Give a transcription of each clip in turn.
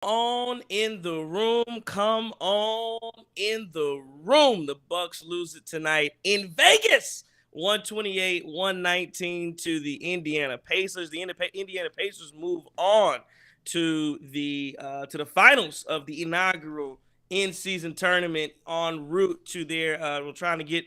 On in the room. Come on in the room. The Bucks lose it tonight in Vegas. 128-119 to the Indiana Pacers. The Indiana Pacers move on to the finals of the inaugural in-season tournament en route to their we're trying to get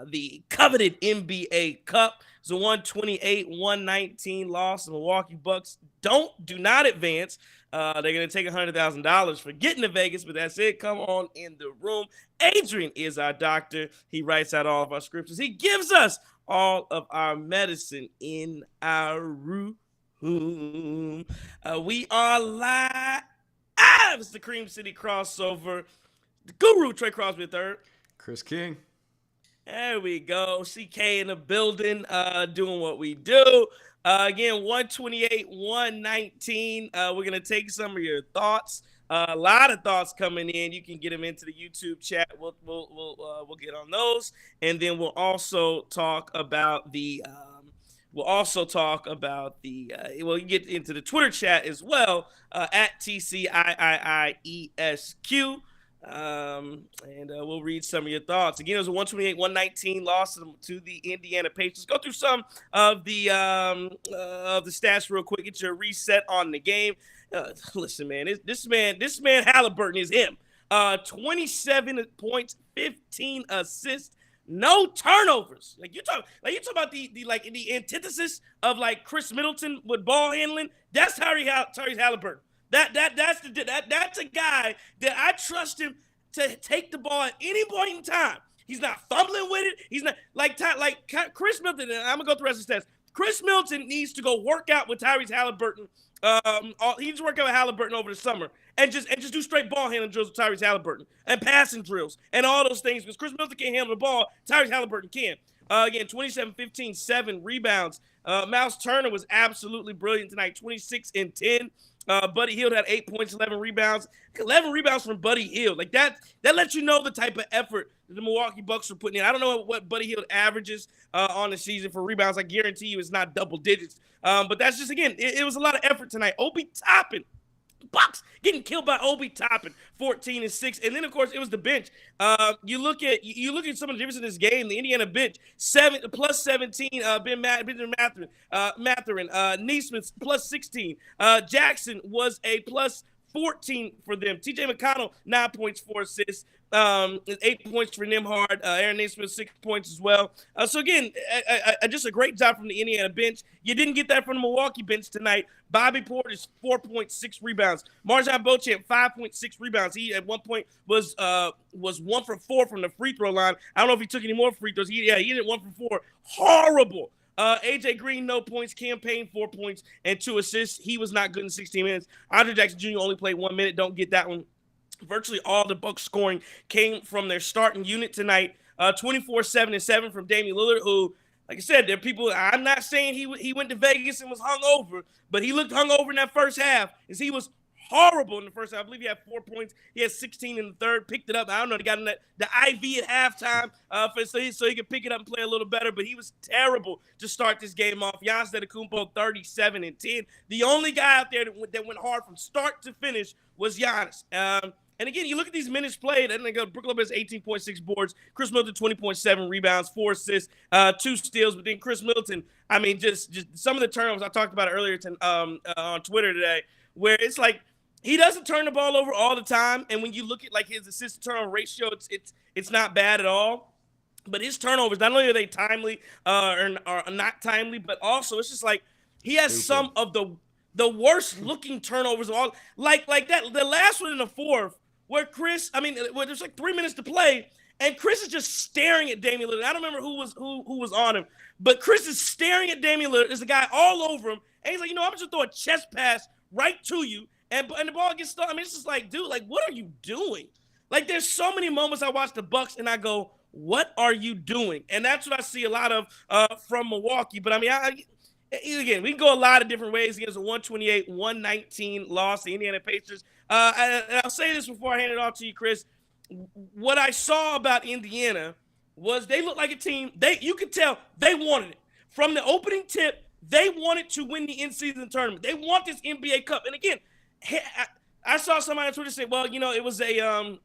the coveted NBA Cup. It's a 128-119 loss. The Milwaukee Bucks do not advance. They're going to take $100,000 for getting to Vegas, but that's it. Come on in the room. Adrian is our doctor. He writes out all of our scriptures. He gives us all of our medicine in our room. We are live. It's the Cream City crossover. The guru, Trey Crosby III. Chris King. There we go. CK in the building, doing what we do. Again, 128-119. We're going to take some of your thoughts. A lot of thoughts coming in. You can get them into the YouTube chat. We'll get on those. And then we'll also talk about the you get into the Twitter chat as well, at TCIIIESQ. And we'll read some of your thoughts. Again, it was a 128-119 loss to the Indiana Pacers. Go through some of the stats real quick. Get your reset on the game. Listen, man, this man Halliburton is him. 27 points, 15 assists. No turnovers. Like you talk about the antithesis of like Chris Middleton with ball handling. That's Tyrese Halliburton. That's a guy that I trust him to take the ball at any point in time. He's not fumbling with it. He's not like Chris Middleton. And I'm gonna go through the rest of the stats. Chris Middleton needs to go work out with Tyrese Halliburton. He needs to work out with Halliburton over the summer and just do straight ball handling drills with Tyrese Halliburton and passing drills and all those things because Chris Middleton can't handle the ball. Tyrese Halliburton can. Again, 27, 15, 7 rebounds. Miles Turner was absolutely brilliant tonight, 26 and 10. Buddy Hield had 8 points, 11 rebounds. 11 rebounds from Buddy Hield. Like that lets you know the type of effort that the Milwaukee Bucks are putting in. I don't know what Buddy Hield averages on the season for rebounds. I guarantee you it's not double digits. But that's just, again, it was a lot of effort tonight. Obi Toppin, Bucks getting killed by Obi Toppin, 14 and 6. And then, of course, it was the bench. You look at some of the difference in this game. The Indiana bench, plus 17. Ben Mathurin, Neesmith plus 16. Jackson was a plus 14 for them. TJ McConnell, 9 points, 4 assists. 8 points for Nembhard. Aaron Neesmith, 6 points as well. So again, just a great job from the Indiana bench. You didn't get that from the Milwaukee bench tonight. Bobby Portis, 4.6 rebounds. Marjan Beauchamp, 5.6 rebounds. He at one point was 1 for 4 from the free throw line. I don't know if he took any more free throws. He did 1 for 4. Horrible. AJ Green, no points. Campaign, 4 points and 2 assists. He was not good in 16 minutes. Andre Jackson Jr. only played 1 minute. Don't get that one. Virtually all the Bucks scoring came from their starting unit tonight. 24, 7 and 7 from Damian Lillard, who, like I said, there are people. I'm not saying he went to Vegas and was hungover, but he looked hungover in that first half as he was horrible in the first half. I believe he had 4 points. He had 16 in the third. Picked it up. I don't know. They got him the IV at halftime so he could pick it up and play a little better. But he was terrible to start this game off. Giannis Antetokounmpo, 37 and 10. The only guy out there that went hard from start to finish was Giannis. And again, you look at these minutes played, and they go Brook Lopez 18.6 boards, Chris Middleton 20.7 rebounds, 4 assists, 2 steals. But then Chris Middleton, I mean, just some of the turnovers I talked about earlier on Twitter today, where it's like he doesn't turn the ball over all the time. And when you look at like his assist to turnover ratio, it's not bad at all. But his turnovers, not only are they timely or not timely, but also it's just like he has some of the worst looking turnovers of all. Like that, the last one in the fourth. Where there's like 3 minutes to play, and Chris is just staring at Damian Lillard. I don't remember who was on him, but Chris is staring at Damian Lillard. There's a guy all over him, and he's like, I'm just gonna throw a chest pass right to you, and the ball gets stuck. I mean, it's just like, dude, like, what are you doing? Like, there's so many moments I watch the Bucks, and I go, what are you doing? And that's what I see a lot of from Milwaukee. But I mean, again, we can go a lot of different ways against a 128-119 loss, the Indiana Pacers. And I'll say this before I hand it off to you, Chris. What I saw about Indiana was they looked like a team. You could tell they wanted it. From the opening tip, they wanted to win the in-season tournament. They want this NBA Cup. And again, I saw somebody on Twitter say, well, it was a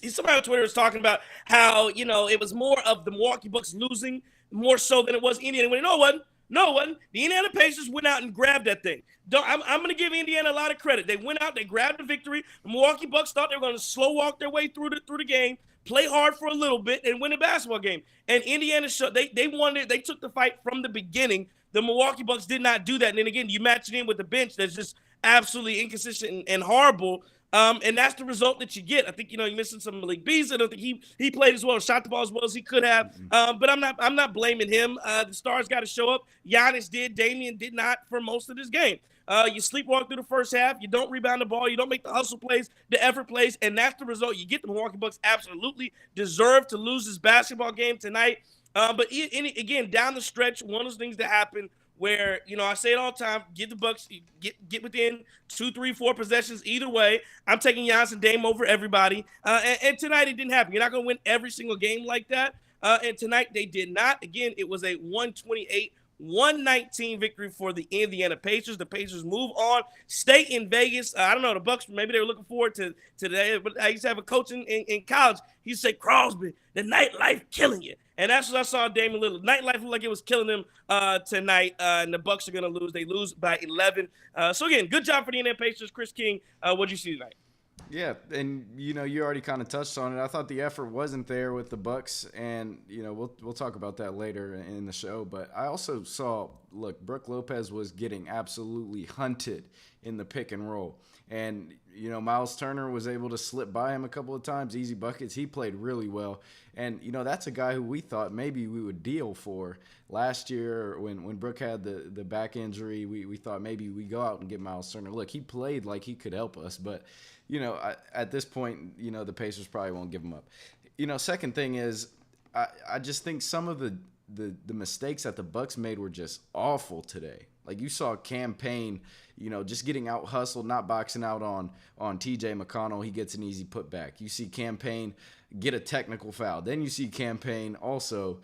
somebody on Twitter was talking about how it was more of the Milwaukee Bucks losing more so than it was Indiana. No, it wasn't. No, it wasn't. The Indiana Pacers went out and grabbed that thing. I'm going to give Indiana a lot of credit. They went out, they grabbed the victory. The Milwaukee Bucks thought they were going to slow walk their way through the game, play hard for a little bit, and win a basketball game. And Indiana showed they took the fight from the beginning. The Milwaukee Bucks did not do that. And then again, you match it in with the bench that's just absolutely inconsistent and horrible. And that's the result that you get. I think you're missing some Malik Beasley. I don't think he played as well, shot the ball as well as he could have. But I'm not blaming him. The stars got to show up. Giannis did. Damian did not for most of this game. You sleepwalk through the first half. You don't rebound the ball. You don't make the hustle plays, the effort plays, and that's the result you get. The Milwaukee Bucks absolutely deserve to lose this basketball game tonight. But again, down the stretch, one of those things that happen where, I say it all the time, give the Bucks, get within 2, 3, 4 possessions either way. I'm taking Giannis and Dame over everybody. And tonight it didn't happen. You're not going to win every single game like that. And tonight they did not. Again, it was a 128-119 victory for the Indiana Pacers. The Pacers move on, stay in Vegas. I don't know, the Bucks, maybe they were looking forward to today. But I used to have a coach in college. He used to say, Crosby, the nightlife killing you. And that's what I saw Damian Lillard. Nightlife looked like it was killing him tonight, and the Bucks are going to lose. They lose by 11. So, again, good job for the Indiana Pacers. Chris King, what did you see tonight? Yeah, and you already kind of touched on it. I thought the effort wasn't there with the Bucks, and we'll talk about that later in the show. But I also saw, look, Brook Lopez was getting absolutely hunted in the pick and roll, and Miles Turner was able to slip by him a couple of times, easy buckets. He played really well, and that's a guy who we thought maybe we would deal for last year when Brook had the back injury. We thought maybe we go out and get Miles Turner. Look, he played like he could help us, but at this point, the Pacers probably won't give him up. Second thing is, I just think some of the mistakes that the Bucks made were just awful today. Like you saw Cam Payne, just getting out hustled, not boxing out on TJ McConnell. He gets an easy putback. You see Cam Payne get a technical foul. Then you see Cam Payne also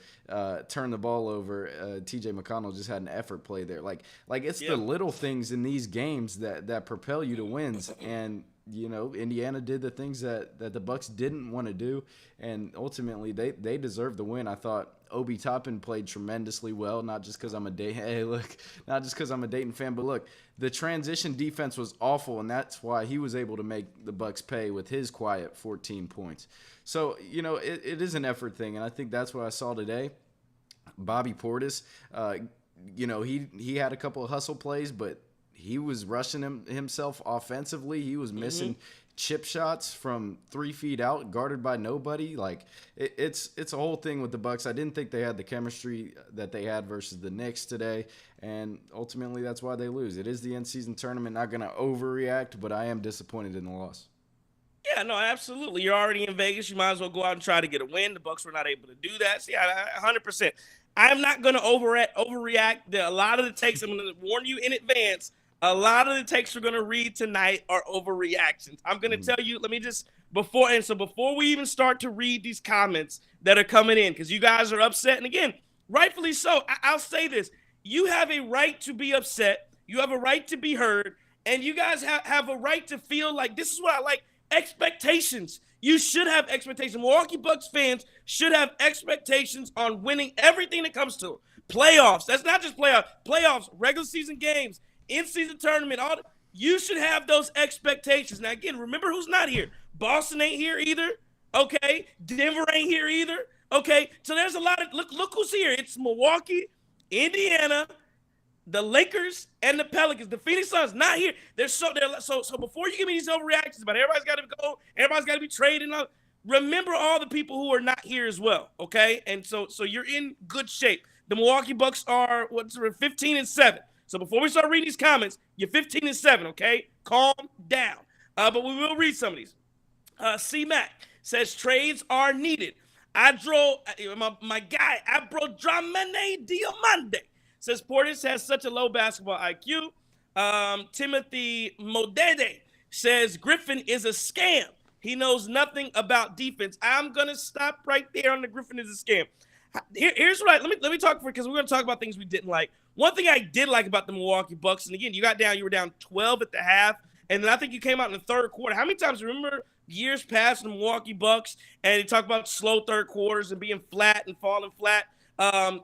turn the ball over. TJ McConnell just had an effort play there. Like it's the little things in these games that propel you to wins. And Indiana did the things that the Bucks didn't want to do, and ultimately they deserved the win. I thought Obi Toppin played tremendously well, not just because I'm a Dayton fan, but look, the transition defense was awful, and that's why he was able to make the Bucks pay with his quiet 14 points. So it is an effort thing, and I think that's what I saw today. Bobby Portis, he had a couple of hustle plays, but he was rushing himself offensively. He was missing chip shots from 3 feet out, guarded by nobody. Like it's a whole thing with the Bucks. I didn't think they had the chemistry that they had versus the Knicks today, and ultimately that's why they lose. It is the end-season tournament. Not going to overreact, but I am disappointed in the loss. Yeah, no, absolutely. You're already in Vegas. You might as well go out and try to get a win. The Bucks were not able to do that. So, yeah, 100%. I'm not going to overreact. A lot of the takes, I'm going to warn you in advance, a lot of the takes we're going to read tonight are overreactions. I'm going to tell you, before we even start to read these comments that are coming in, because you guys are upset, and again, rightfully so, I'll say this. You have a right to be upset. You have a right to be heard, and you guys have a right to feel like, this is what I like, expectations. You should have expectations. Milwaukee Bucks fans should have expectations on winning everything that comes to them. Playoffs. That's not just playoffs, regular season games, in-season tournament. You should have those expectations. Now, again, remember who's not here. Boston ain't here either. Okay. Denver ain't here either. Okay. So there's a lot of look who's here. It's Milwaukee, Indiana, the Lakers, and the Pelicans. The Phoenix Suns not here. So before you give me these overreactions about everybody's got to go, everybody's got to be traded. Remember all the people who are not here as well. Okay. And so you're in good shape. The Milwaukee Bucks are 15-7. So before we start reading these comments, you're 15-7, okay? Calm down. But we will read some of these. C-Mac says trades are needed. My guy, Abrodramene Diamande, says Portis has such a low basketball IQ. Timothy Modede says Griffin is a scam. He knows nothing about defense. I'm going to stop right there on the Griffin is a scam. Here's what let me talk for, because we're going to talk about things we didn't like. One thing I did like about the Milwaukee Bucks, and again, you were down 12 at the half, and then I think you came out in the third quarter. How many times remember years past the Milwaukee Bucks, and they talk about slow third quarters and being flat and falling flat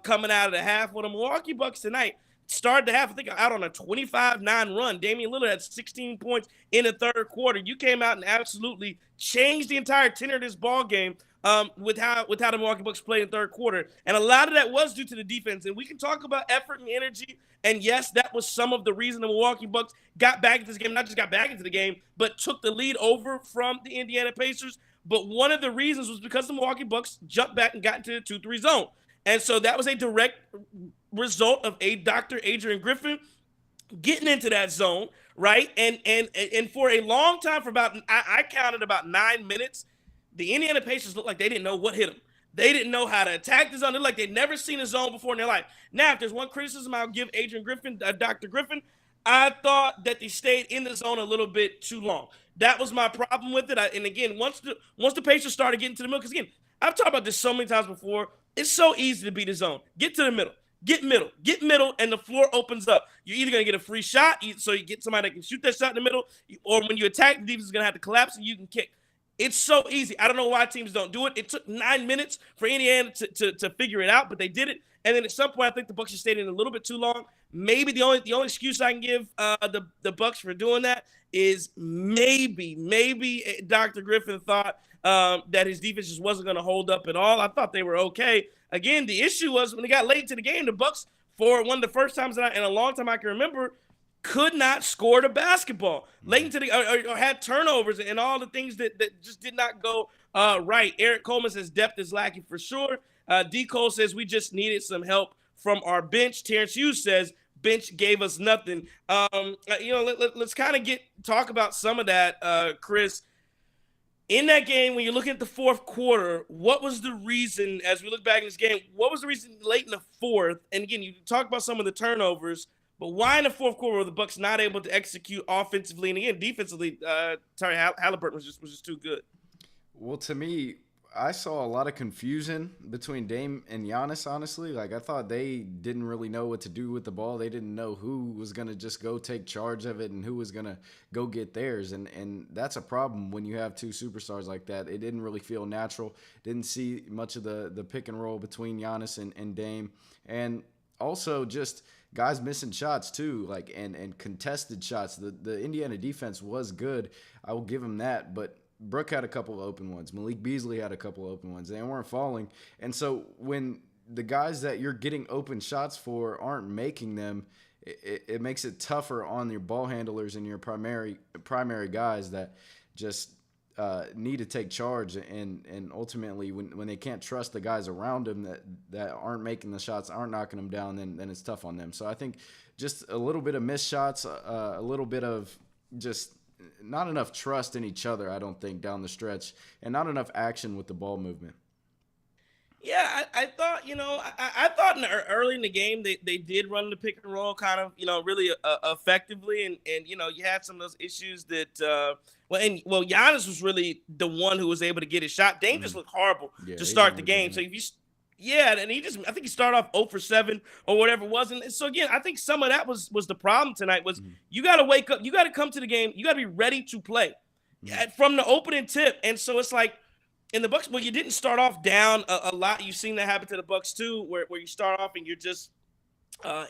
coming out of the half? Well, the Milwaukee Bucks tonight started the half, I think, out on a 25-9 run. Damian Lillard had 16 points in the third quarter. You came out and absolutely changed the entire tenor of this ball game with how the Milwaukee Bucks played in the third quarter. And a lot of that was due to the defense. And we can talk about effort and energy. And yes, that was some of the reason the Milwaukee Bucks got back into this game, not just got back into the game, but took the lead over from the Indiana Pacers. But one of the reasons was because the Milwaukee Bucks jumped back and got into the 2-3 zone. And so that was a direct result of Dr. Adrian Griffin getting into that zone, right? And for a long time, for about, I counted about 9 minutes, the Indiana Pacers looked like they didn't know what hit them. They didn't know how to attack the zone. They looked like they'd never seen a zone before in their life. Now, if there's one criticism I'll give Adrian Griffin, Dr. Griffin, I thought that they stayed in the zone a little bit too long. That was my problem with it. And again, once the Pacers started getting to the middle, because again, I've talked about this so many times before, it's so easy to beat the zone. Get to the middle. Get middle, and the floor opens up. You're either going to get a free shot, so you get somebody that can shoot that shot in the middle, or when you attack, the defense is going to have to collapse and you can kick. It's so easy. I don't know why teams don't do it. It took 9 minutes for Indiana to figure it out, but they did it. And then at some point, I think the Bucks just stayed in a little bit too long. Maybe the only excuse I can give the Bucks for doing that is maybe Dr. Griffin thought that his defense just wasn't going to hold up at all. I thought they were okay. Again, the issue was when they got late into the game, the Bucks, for one of the first times in a long time I can remember, could not score the basketball late into the or had turnovers and all the things that just did not go right. Eric Coleman says depth is lacking for sure. D. Cole says we just needed some help from our bench. Terrence Hughes says bench gave us nothing. Let's kind of talk about some of that, Chris. In that game, when you're looking at the fourth quarter, what was the reason, as we look back in this game, what was the reason late in the fourth? And again, you talk about some of the turnovers, but why in the fourth quarter were the Bucks not able to execute offensively? And again, defensively, Tyrese Halliburton was just too good. Well, to me, I saw a lot of confusion between Dame and Giannis, honestly. Like, I thought they didn't really know what to do with the ball. They didn't know who was going to just go take charge of it and who was going to go get theirs. And that's a problem when you have two superstars like that. It didn't really feel natural. Didn't see much of the pick and roll between Giannis and Dame. And also just guys missing shots too, like and contested shots. The Indiana defense was good. I will give them that, but Brook had a couple of open ones. Malik Beasley had a couple of open ones. They weren't falling. And so when the guys that you're getting open shots for aren't making them, it makes it tougher on your ball handlers and your primary guys that just need to take charge. And ultimately, when they can't trust the guys around them that aren't making the shots, aren't knocking them down, then it's tough on them. So I think just a little bit of missed shots, a little bit of just not enough trust in each other, I don't think, down the stretch, and not enough action with the ball movement. Yeah, I thought, I thought early in the game they did run the pick and roll kind of, really effectively. And you had some of those issues that, Giannis was really the one who was able to get his shot. Dame just looked horrible to start the game. So if you Yeah, and I think he started off 0 for 7 or whatever it was. And so, again, I think some of that was the problem tonight was you got to wake up. You got to come to the game. You got to be ready to play from the opening tip. And so it's like in the Bucks, well, you didn't start off down a lot. You've seen that happen to the Bucks too, where you start off and you're just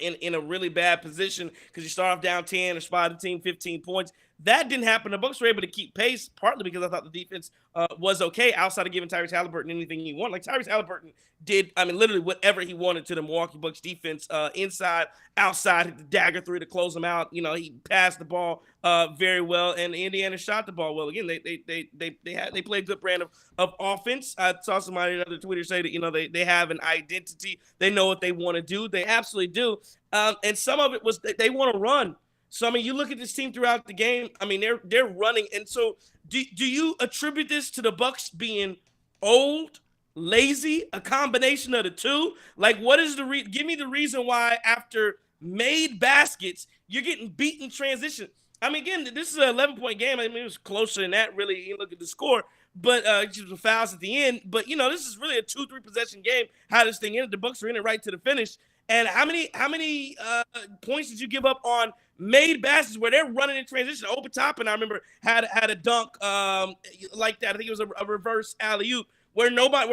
in a really bad position because you start off down 10 or spot the team 15 points. That didn't happen. The Bucks were able to keep pace, partly because I thought the defense was okay outside of giving Tyrese Halliburton anything he wanted. Like Tyrese Halliburton did, literally whatever he wanted to the Milwaukee Bucks defense, inside, outside, hit the dagger three to close them out. He passed the ball very well, and Indiana shot the ball well. Again, they play a good brand of offense. I saw somebody on the Twitter say that they have an identity. They know what they want to do. They absolutely do. And some of it was they want to run. So, you look at this team throughout the game, they're running. And so do you attribute this to the Bucks being old, lazy, a combination of the two? Like, what is give me the reason why after made baskets, you're getting beat in transition. I mean, again, this is an 11-point game. I mean, it was closer than that, really. You look at the score, but just the fouls at the end. But this is really a 2-3 possession game. How this thing ended, the Bucks were in it right to the finish. And how many points did you give up on made baskets where they're running in transition over top? And I remember had a dunk like that. I think it was a reverse alley oop where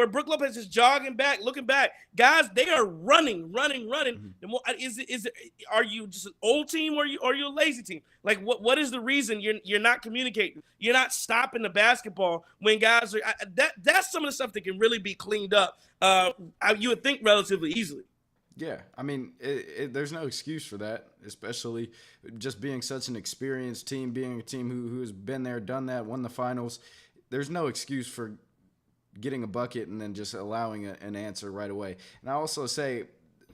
Brook Lopez is jogging back, looking back. Guys, they are running. Mm-hmm. The more, is it? Are you just an old team or are you a lazy team? Like, what is the reason you're not communicating? You're not stopping the basketball when guys are that's some of the stuff that can really be cleaned up. You would think relatively easily. Yeah, I mean, there's no excuse for that, especially just being such an experienced team, being a team who has been there, done that, won the finals. There's no excuse for getting a bucket and then just allowing an answer right away. And I also say,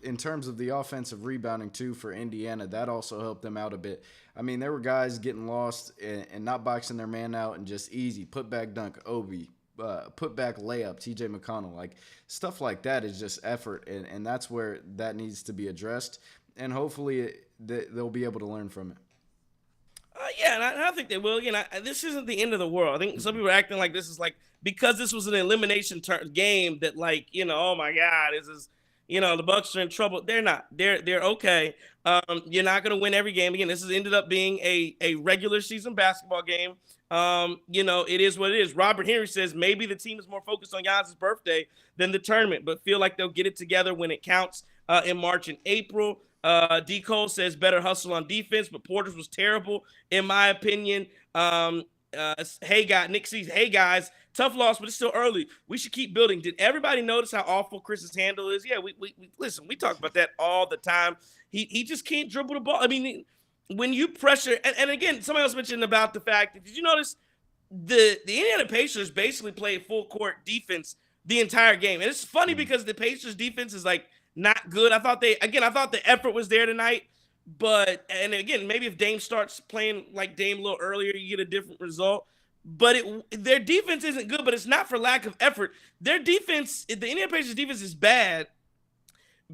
in terms of the offensive rebounding too for Indiana, that also helped them out a bit. I mean, there were guys getting lost and not boxing their man out and just easy put back dunk, Obi, put back layup, TJ McConnell, like stuff like that is just effort, and that's where that needs to be addressed. And hopefully they'll be able to learn from it. Yeah, and I think they will. Again, this isn't the end of the world. I think some people are acting like this is like because this was an elimination game that oh my God, this is the Bucks are in trouble. They're not. They're okay. You're not going to win every game. Again, this has ended up being a regular season basketball game. It is what it is. Robert Henry says maybe the team is more focused on Giannis' birthday than the tournament, but feel like they'll get it together when it counts in March and April. D. Cole says better hustle on defense, but Porter's was terrible, in my opinion. Nick sees, hey guys, tough loss, but it's still early. We should keep building. Did everybody notice how awful Chris's handle is? Yeah, we listen, we talk about that all the time. He just can't dribble the ball. I mean, when you pressure, and again, somebody else mentioned about the fact that, did you notice the Indiana Pacers basically played full court defense the entire game? And it's funny because the Pacers defense is like not good. I thought the effort was there tonight, and again, maybe if Dame starts playing like Dame a little earlier, you get a different result. But their defense isn't good, but it's not for lack of effort. Their defense, the Indiana Pacers defense is bad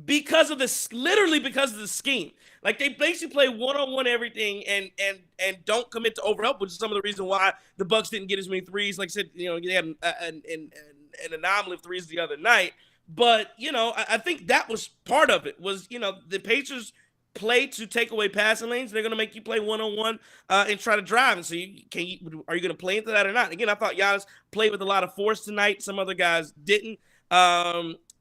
because of literally because of the scheme. Like they basically play one-on-one everything and don't commit to overhelp, which is some of the reason why the Bucks didn't get as many threes. Like I said, they had an anomaly of threes the other night. But, I think that was part of it was, the Pacers play to take away passing lanes. They're going to make you play one-on-one and try to drive. And so are you going to play into that or not? Again, I thought Giannis played with a lot of force tonight. Some other guys didn't.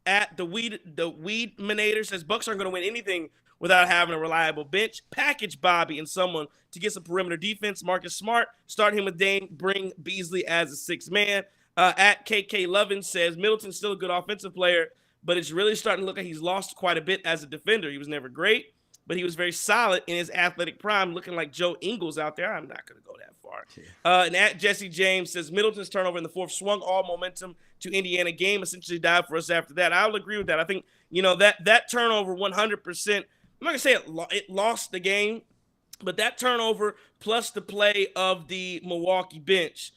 At the Weedminator says Bucks aren't going to win anything without having a reliable bench. Package Bobby and someone to get some perimeter defense. Marcus Smart, start him with Dame, bring Beasley as a sixth man. At KK Lovin says Middleton's still a good offensive player, but it's really starting to look like he's lost quite a bit as a defender. He was never great, but he was very solid in his athletic prime, looking like Joe Ingles out there. I'm not going to go that far. And at Jesse James says Middleton's turnover in the fourth swung all momentum to Indiana. Game essentially died for us after that. I'll agree with that. I think, that turnover 100%, I'm not going to say it lost the game, but that turnover plus the play of the Milwaukee bench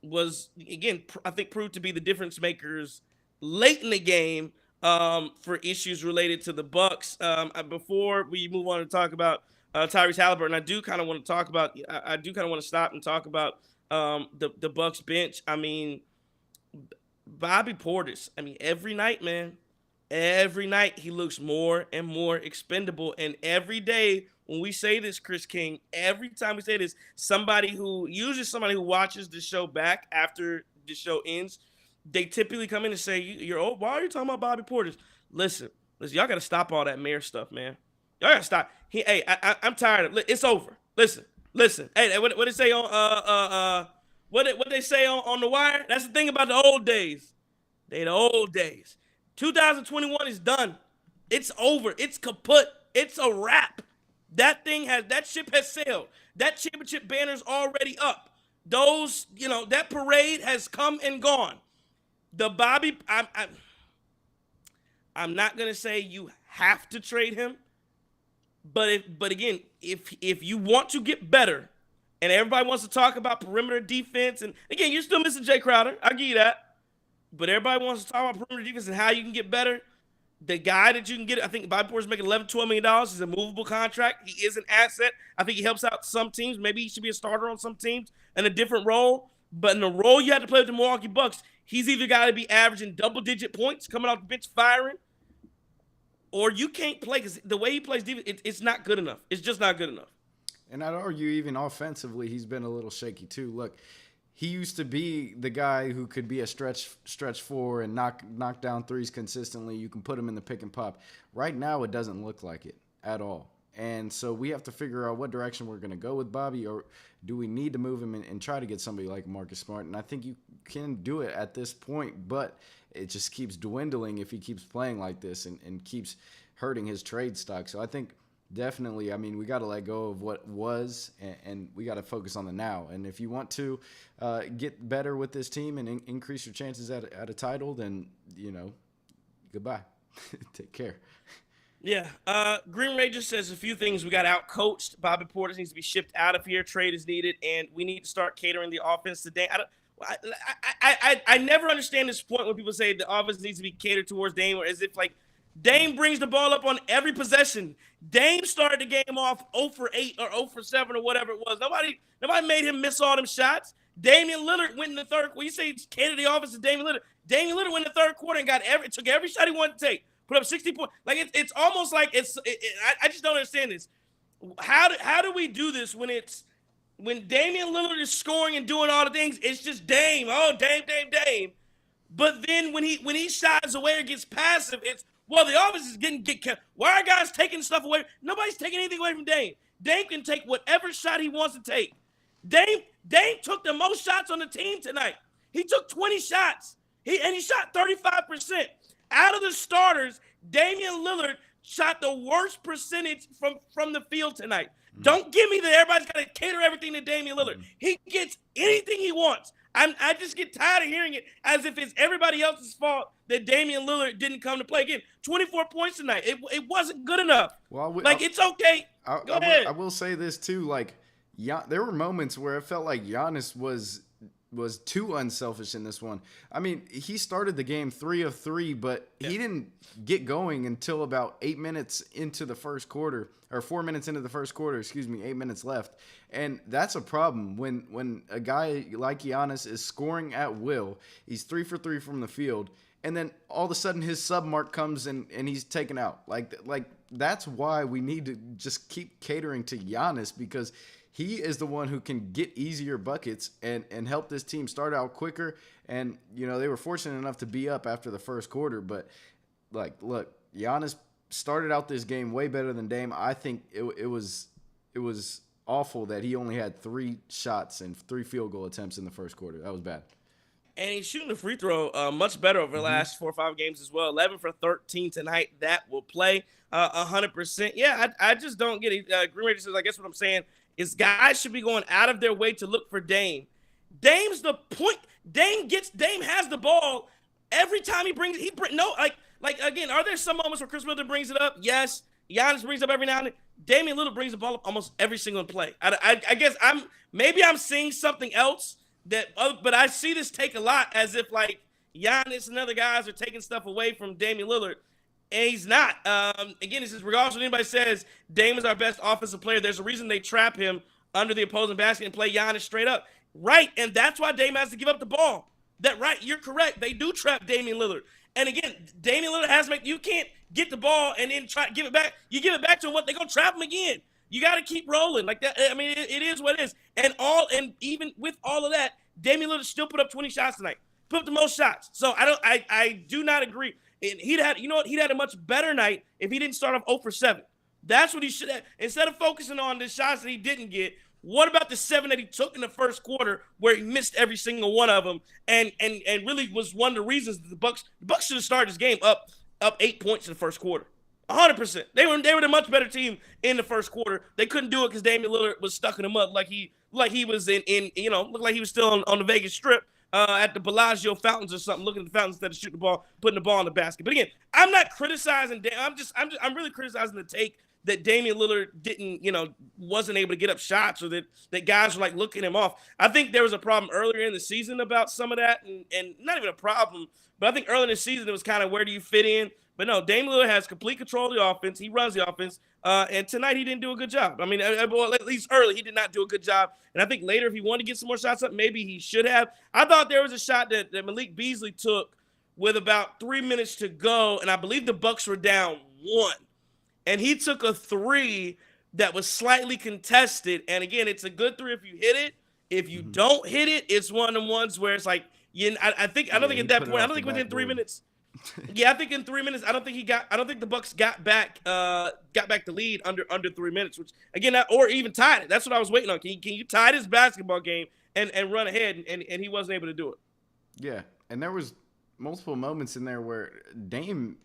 was, again, I think proved to be the difference makers late in the game for issues related to the Bucks. Before we move on to talk about Tyrese Halliburton, I do kind of want to stop and talk about the Bucks bench. I mean, Bobby Portis, every night, man, every night he looks more and more expendable. And every day when we say this, Chris King, every time we say this, somebody who watches the show back after the show ends, they typically come in and say, "You're old. Why are you talking about Bobby Portis?" Listen, y'all got to stop all that mayor stuff, man. Y'all got to stop. I'm tired of it. It's over. Listen. Hey, what they say on what they say on The Wire? That's the thing about the old days. They the old days. 2021 is done. It's over. It's kaput. It's a wrap. That ship has sailed. That championship banner's already up. Those, that parade has come and gone. The Bobby, I'm not gonna say you have to trade him, but again, if you want to get better, and everybody wants to talk about perimeter defense, and again, you're still missing Jay Crowder, I'll give you that, but everybody wants to talk about perimeter defense and how you can get better. the guy that you can get, I think Bobby Portis making $11, $12 million. He's a movable contract. He is an asset. I think he helps out some teams. Maybe he should be a starter on some teams in a different role. But in the role you have to play with the Milwaukee Bucks, he's either got to be averaging double-digit points, coming off the bench firing, or you can't play because the way he plays defense, it's not good enough. It's just not good enough. And I'd argue even offensively, he's been a little shaky too. Look, he used to be the guy who could be a stretch four and knock down threes consistently. You can put him in the pick and pop. Right now, it doesn't look like it at all. And so we have to figure out what direction we're going to go with Bobby, or do we need to move him and try to get somebody like Marcus Smart? And I think you can do it at this point, but it just keeps dwindling if he keeps playing like this and keeps hurting his trade stock. So I think definitely, I mean, we got to let go of what was, and we got to focus on the now. And if you want to get better with this team and increase your chances at a title, then, goodbye. Take care. Yeah. Green Ranger says a few things. We got out-coached. Bobby Portis needs to be shipped out of here. Trade is needed, and we need to start catering the offense to Dame. I never understand this point when people say the offense needs to be catered towards Dame, or as if, like, Dame brings the ball up on every possession. Dame started the game off 0 for 8 or 0 for 7 or whatever it was. Nobody made him miss all them shots. Damian Lillard went in the third. When you say cater the offense to Damian Lillard went in the third quarter and took every shot he wanted to take. Put up 60 points. Like it's almost like I just don't understand this. How do we do this when Damian Lillard is scoring and doing all the things? It's just Dame. Oh, Dame. But then when he shies away or gets passive, it's the offense is getting kept. Why are guys taking stuff away? Nobody's taking anything away from Dame. Dame can take whatever shot he wants to take. Dame took the most shots on the team tonight. He took 20 shots. He shot 35%. Out of the starters, Damian Lillard shot the worst percentage from the field tonight. Don't give me that everybody's got to cater everything to Damian Lillard. He gets anything he wants. I just get tired of hearing it as if it's everybody else's fault that Damian Lillard didn't come to play. Again, 24 points tonight. It wasn't good enough. Well, it's okay. Go ahead. I will say this too. Like, there were moments where it felt like Giannis was too unselfish in this one. I mean, he started the game 3 of 3, but he didn't get going until about 8 minutes into the first quarter, or 4 minutes into the first quarter, 8 minutes left. And that's a problem when a guy like Giannis is scoring at will. He's 3 for 3 from the field, and then all of a sudden his sub mark comes and he's taken out. Like that's why we need to just keep catering to Giannis, because he is the one who can get easier buckets and help this team start out quicker. And, they were fortunate enough to be up after the first quarter. But, look, Giannis started out this game way better than Dame. I think it was awful that he only had 3 shots and 3 field goal attempts in the first quarter. That was bad. And he's shooting the free throw much better over the last 4 or 5 games as well. 11 for 13 tonight. That will play 100%. Yeah, I just don't get it. Green Ranger says, I guess what I'm saying is guys should be going out of their way to look for Dame. Dame's the point. Dame has the ball every time again, are there some moments where Chris Middleton brings it up? Yes. Giannis brings it up every now and then. Damian Lillard brings the ball up almost every single play. I guess I'm seeing something else but I see this take a lot as if like Giannis and other guys are taking stuff away from Damian Lillard. And he's not. Again, this is regardless of what anybody says, Dame is our best offensive player. There's a reason they trap him under the opposing basket and play Giannis straight up. Right, and that's why Dame has to give up the ball. You're correct. They do trap Damian Lillard. And again, Damian Lillard has to you can't get the ball and then try to give it back. You give it back to him, they're going to trap him again. You got to keep rolling like that. I mean, it is what it is. And even with all of that, Damian Lillard still put up 20 shots tonight. Put up the most shots. So I do not agree. And he'd had a much better night if he didn't start off 0 for 7. That's what he should have. Instead of focusing on the shots that he didn't get, what about the 7 that he took in the first quarter where he missed every single one of them and really was one of the reasons that the Bucks should have started this game up 8 points in the first quarter. 100%. They were the much better team in the first quarter. They couldn't do it because Damian Lillard was stuck in the mud like he was looked like he was still on the Vegas Strip. At the Bellagio fountains or something, looking at the fountains instead of shooting the ball, putting the ball in the basket. But again, I'm not criticizing Dame. I'm really criticizing the take that Damian Lillard wasn't able to get up shots, or that guys were like looking him off. I think there was a problem earlier in the season about some of that, and not even a problem, but I think earlier in the season it was kind of where do you fit in But no, Dame Lillard has complete control of the offense. He runs the offense. And tonight he didn't do a good job. I mean, well, at least early he did not do a good job. And I think later, if he wanted to get some more shots up, maybe he should have. I thought there was a shot that Malik Beasley took with about 3 minutes to go, and I believe the Bucks were down 1. And he took a three that was slightly contested. And again, it's a good three if you hit it. If you don't hit it, it's one of the ones where it's like, I don't think at that point, I don't think within 3 minutes. Yeah, I think in 3 minutes, I don't think the Bucks got back the lead under 3 minutes, which again, or even tied it. That's what I was waiting on. Can you tie this basketball game and run ahead? And he wasn't able to do it. Yeah, and there was multiple moments in there where Dame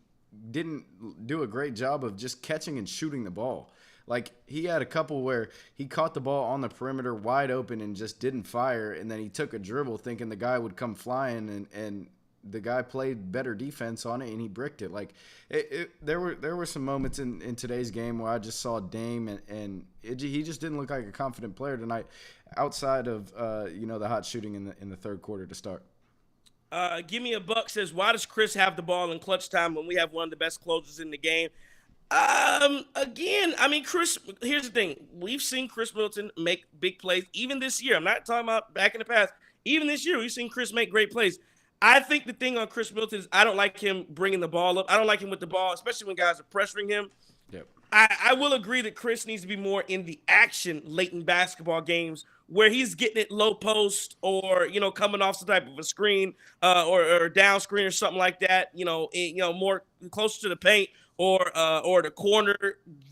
didn't do a great job of just catching and shooting the ball. Like, he had a couple where he caught the ball on the perimeter wide open and just didn't fire, and then he took a dribble thinking the guy would come flying, and the guy played better defense on it, and he bricked it. Like, there were some moments in today's game where I just saw Dame, and he just didn't look like a confident player tonight outside of the hot shooting in the third quarter to start. Give me a buck says, why does Chris have the ball in clutch time when we have one of the best closers in the game? Again, I mean, Chris, here's the thing. We've seen Chris Middleton make big plays even this year. I'm not talking about back in the past. Even this year, we've seen Chris make great plays. I think the thing on Chris Middleton is I don't like him bringing the ball up. I don't like him with the ball, especially when guys are pressuring him. Yep. I will agree that Chris needs to be more in the action late in basketball games where he's getting it low post or, coming off some type of a screen or down screen or something like that, more closer to the paint or the corner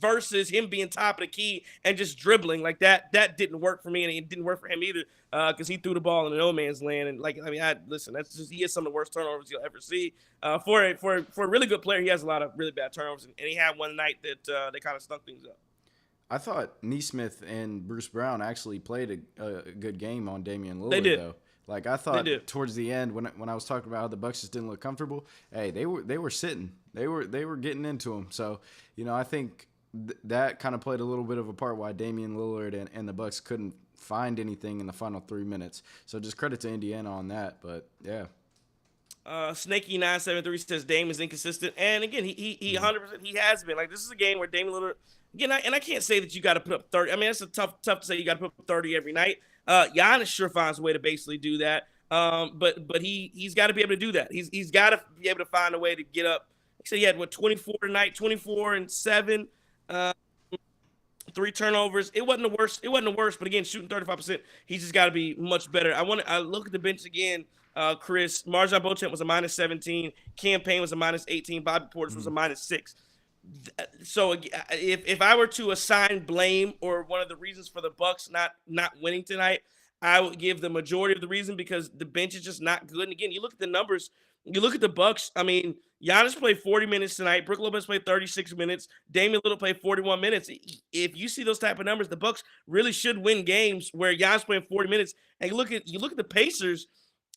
versus him being top of the key and just dribbling like that. That didn't work for me, and it didn't work for him either because he threw the ball in no man's land. And he has some of the worst turnovers you'll ever see. For a really good player, he has a lot of really bad turnovers, and he had one night that they kind of stunk things up. I thought Nesmith and Bruce Brown actually played a good game on Damian Lillard. They did. Though. Like, I thought towards the end when I was talking about how the Bucks just didn't look comfortable, hey, they were sitting. They were getting into them. So, I think that kind of played a little bit of a part why Damian Lillard and the Bucks couldn't find anything in the final 3 minutes. So just credit to Indiana on that. But, yeah. Snakey973 says Dame is inconsistent. And, again, he 100% he has been. Like, this is a game where Damian Lillard – again, I can't say that you got to put up 30. I mean, it's tough to say you got to put up 30 every night. Giannis sure finds a way to basically do that. But he's got to be able to do that. He's got to be able to find a way to get up. He said he had 24 tonight, 24 and 7, 3 turnovers. It wasn't the worst. But again, shooting 35%, he's just got to be much better. I look at the bench again. Chris Marjon Beauchamp was a -17. Cam Payne was a -18. Bobby Portis was a -6. So if I were to assign blame or one of the reasons for the Bucks not winning tonight, I would give the majority of the reason because the bench is just not good. And again, you look at the numbers, you look at the Bucks. I mean, Giannis played 40 minutes tonight. Brook Lopez played 36 minutes. Damian Lillard played 41 minutes. If you see those type of numbers, the Bucks really should win games where Giannis playing 40 minutes. And you look at the Pacers.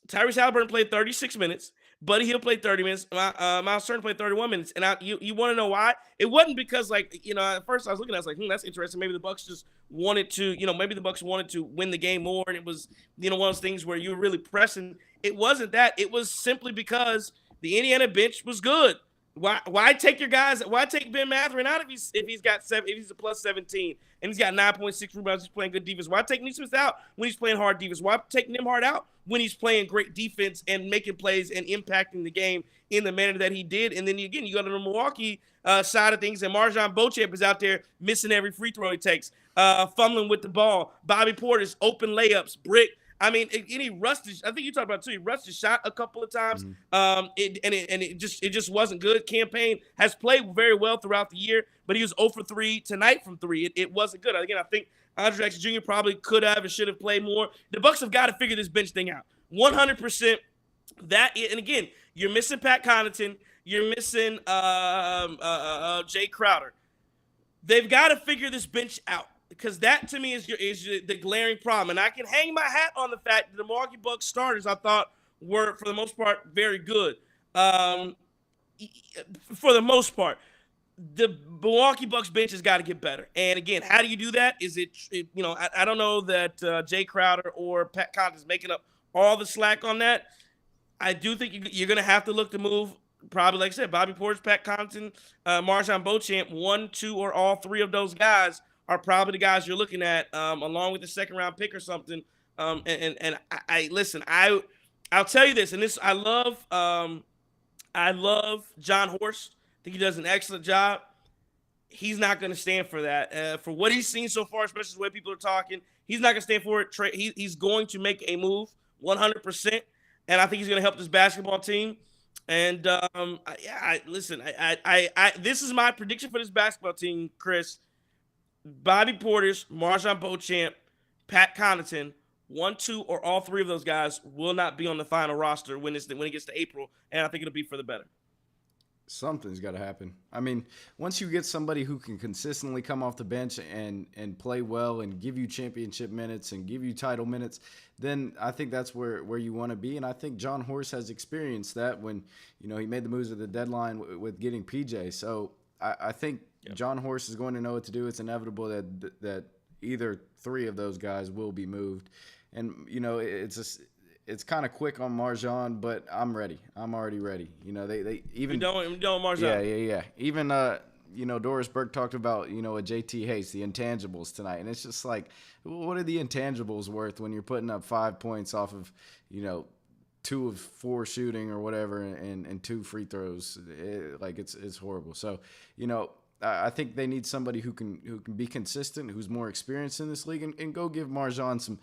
Tyrese Halliburton played 36 minutes. Buddy Hield played 30 minutes. Miles Turner played 31 minutes. And you want to know why? It wasn't because, at first I was looking, I was like, that's interesting. Maybe the Bucks just wanted to, maybe the Bucks wanted to win the game more. And it was, one of those things where you were really pressing. It wasn't that. It was simply because the Indiana bench was good. Why take your guys? Why take Ben Mathurin out if he's a plus 17 and he's got 9.6 rebounds? He's playing good defense. Why take Nesmith out when he's playing hard defense? Why take Nembhard out when he's playing great defense and making plays and impacting the game in the manner that he did? And then again, you go to the Milwaukee side of things, and Marjon Beauchamp is out there missing every free throw he takes, fumbling with the ball. Bobby Portis open layups, brick. I mean, he rushed. I think you talked about it too. He rushed his shot a couple of times. It just wasn't good. Cam Payne has played very well throughout the year, but he was 0 for 3 tonight from 3. It wasn't good. Again, I think Andre Jackson Jr. probably could have and should have played more. The Bucks have got to figure this bench thing out. 100%. And again, you're missing Pat Connaughton. You're missing Jay Crowder. They've got to figure this bench out. Because that, to me, is the glaring problem. And I can hang my hat on the fact that the Milwaukee Bucks starters, I thought, were, for the most part, very good. For the most part. The Milwaukee Bucks bench has got to get better. And, again, how do you do that? I don't know that Jay Crowder or Pat Connaughton is making up all the slack on that. I do think you're going to have to look to move probably, like I said, Bobby Portis, Pat Connaughton, Marjon Beauchamp, one, two, or all three of those guys are probably the guys you're looking at, along with the second round pick or something. And listen, I'll tell you this, and this I love John Horst. I think he does an excellent job. He's not going to stand for that. For what he's seen so far, especially the way people are talking, he's not going to stand for it. He's going to make a move 100%, and I think he's going to help this basketball team. And listen, this is my prediction for this basketball team, Chris. Bobby Portis, Marjon Beauchamp, Pat Connaughton, one, two, or all three of those guys will not be on the final roster when it gets to April, and I think it'll be for the better. Something's got to happen. I mean, once you get somebody who can consistently come off the bench and play well and give you championship minutes and give you title minutes, then I think that's where you want to be. And I think John Horst has experienced that when, he made the moves at the deadline with getting PJ. So I think John Horst is going to know what to do. It's inevitable that either three of those guys will be moved. And, it's kind of quick on Marjon, but I'm ready. I'm already ready. They even don't Marjon. Yeah. Even Doris Burke talked about a JT Hayes, the intangibles tonight, and it's just like, what are the intangibles worth when you're putting up 5 points off of 2 of 4 shooting or whatever, and 2 free throws? It's horrible. So I think they need somebody who can be consistent, who's more experienced in this league, and go give Marjon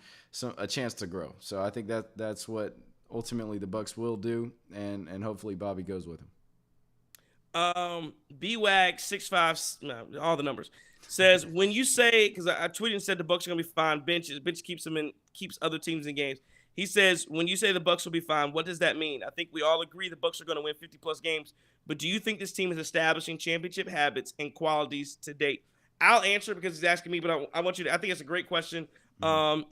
a chance to grow. So I think that's what ultimately the Bucks will do, and hopefully Bobby goes with him. BWAG 65, no, all the numbers, says, when you say, because I tweeted and said the Bucks are gonna be fine, bench keeps other teams in games. He says, when you say the Bucks will be fine, what does that mean? I think we all agree the Bucks are going to win 50-plus games, but do you think this team is establishing championship habits and qualities to date? I'll answer it because he's asking me, but I want you to. I think it's a great question. And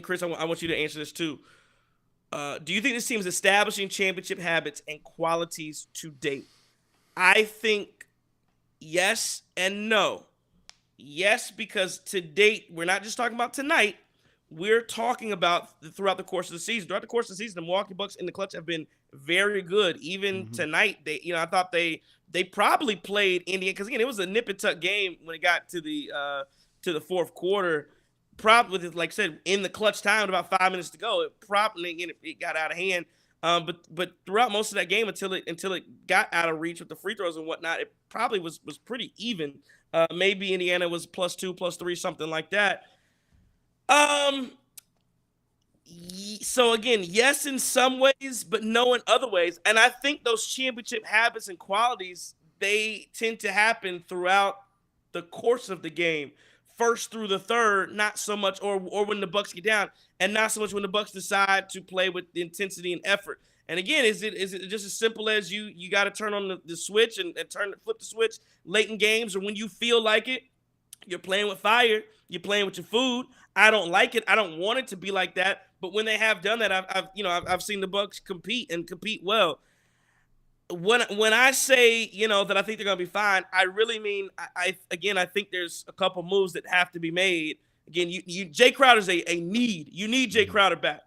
Chris, I want you to answer this too. Do you think this team is establishing championship habits and qualities to date? I think yes and no. Yes, because to date, we're not just talking about tonight. We're talking about throughout the course of the season. Throughout the course of the season, the Milwaukee Bucks in the clutch have been very good. Even tonight, I thought they probably played Indiana, because again, it was a nip and tuck game when it got to the fourth quarter. Probably, like I said, in the clutch time, with about 5 minutes to go, it got out of hand. But throughout most of that game, until it got out of reach with the free throws and whatnot, it probably was pretty even. Maybe Indiana was +2, +3, something like that. So again, yes in some ways, but no in other ways. And I think those championship habits and qualities, they tend to happen throughout the course of the game, first through the third, not so much, or when the Bucks get down, and not so much when the Bucks decide to play with intensity and effort. And again, is it just as simple as you got to turn on the switch and flip the switch late in games, or when you feel like it, you're playing with fire, you're playing with your food. I don't like it. I don't want it to be like that. But when they have done that, I've seen the Bucks compete well. When I say that I think they're gonna be fine, I really mean I think there's a couple moves that have to be made. Again, Jay Crowder's a need. You need Jay Crowder back,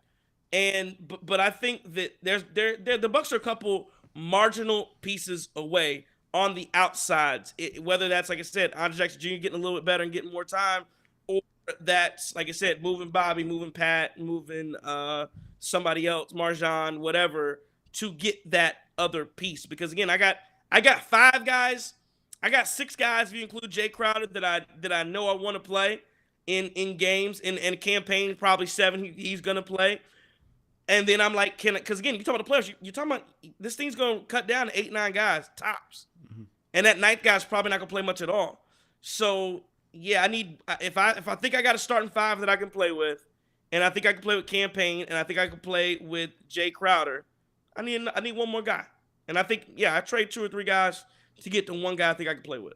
but I think that the Bucks are a couple marginal pieces away on the outsides. Whether that's, like I said, Andre Jackson Jr. getting a little bit better and getting more time, or that's, like I said, moving Bobby, moving Pat, moving somebody else, Marjon, whatever, to get that other piece. Because again, I got 5 guys, I got 6 guys if you include Jay Crowder that I know I want to play in games, in campaign, probably 7 he's gonna play. And then I'm like, because again, you're talking about the players, you're talking about this thing's gonna cut down to 8, 9 guys tops, and that 9th guy's probably not gonna play much at all. So yeah, I need, if I think I got a starting 5 that I can play with, and I think I can play with campaign, and I think I can play with Jay Crowder, I need one more guy. And I think, I trade 2 or 3 guys to get to one guy I think I can play with.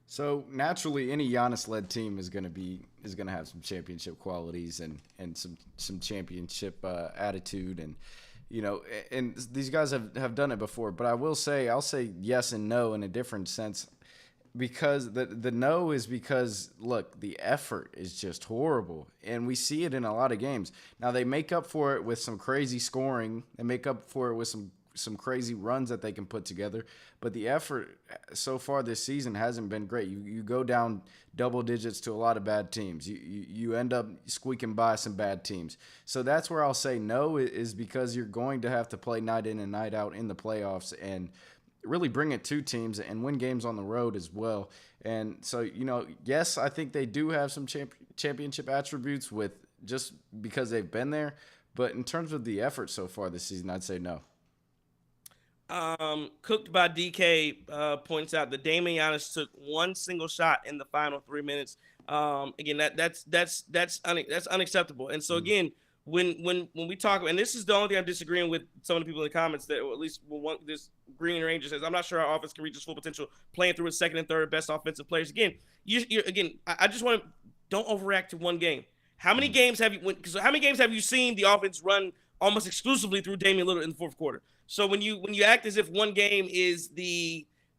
So naturally, any Giannis-led team is gonna have some championship qualities and some championship attitude, and and these guys have done it before. But I'll say yes and no in a different sense. because the no is because look, the effort is just horrible, and we see it in a lot of games. Now they make up for it with some crazy scoring. They make up for it with some crazy runs that they can put together. But the effort so far this season hasn't been great. You go down double digits to a lot of bad teams. You end up squeaking by some bad teams. So that's where I'll say no, is because you're going to have to play night in and night out in the playoffs and really bring it to teams and win games on the road as well. And so, yes, I think they do have some championship attributes with just because they've been there. But in terms of the effort so far this season, I'd say no. Cooked by DK points out that Damian Giannis took one single shot in the final 3 minutes. Again, that's unacceptable. And so again, when we talk, and this is the only thing I'm disagreeing with some of the people in the comments that, or at least this Green Ranger says, I'm not sure our offense can reach its full potential playing through its second and third best offensive players. Again, I just want to don't overreact to one game. How many games have you seen the offense run almost exclusively through Damian Lillard in the fourth quarter? So when you act as if one game is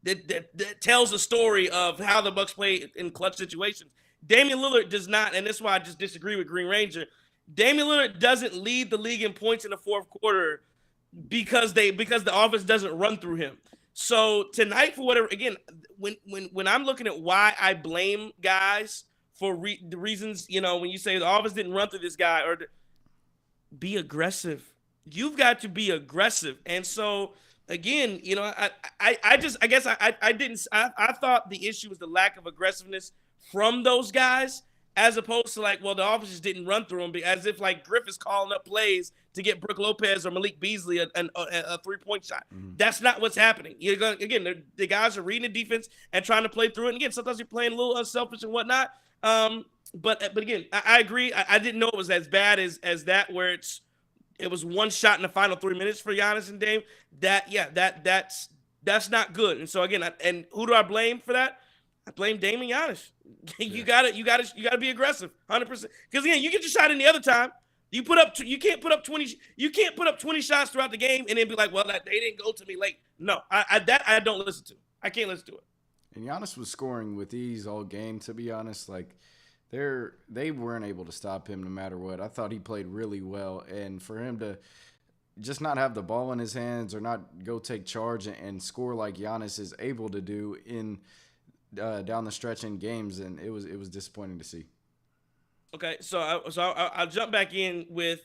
that tells a story of how the Bucks play in clutch situations, Damian Lillard does not, and that's why I just disagree with Green Ranger. Damian Lillard doesn't lead the league in points in the fourth quarter because the offense doesn't run through him. So tonight, for whatever, again, when I'm looking at why I blame guys for the reasons, when you say the offense didn't run through this guy, or be aggressive. You've got to be aggressive. And so again, I thought the issue was the lack of aggressiveness from those guys, as opposed to the offense just didn't run through them, as if Griff is calling up plays to get Brook Lopez or Malik Beasley a 3-point shot. Mm-hmm. That's not what's happening. The guys are reading the defense and trying to play through it. And again, sometimes you're playing a little unselfish and whatnot. But again, I agree. I didn't know it was as bad as that, where it was one shot in the final 3 minutes for Giannis and Dame. That's not good. And so again, and who do I blame for that? I blame Dame and Giannis. You gotta be aggressive, 100%. Because again, you get your shot in the other time. You can't put up 20 shots throughout the game and then be like, well, they didn't go to me late. No, I don't listen to. I can't listen to it. And Giannis was scoring with ease all game. To be honest, they weren't able to stop him no matter what. I thought he played really well, and for him to just not have the ball in his hands or not go take charge and score like Giannis is able to do in down the stretch in games, and it was disappointing to see. Okay, so I'll jump back in with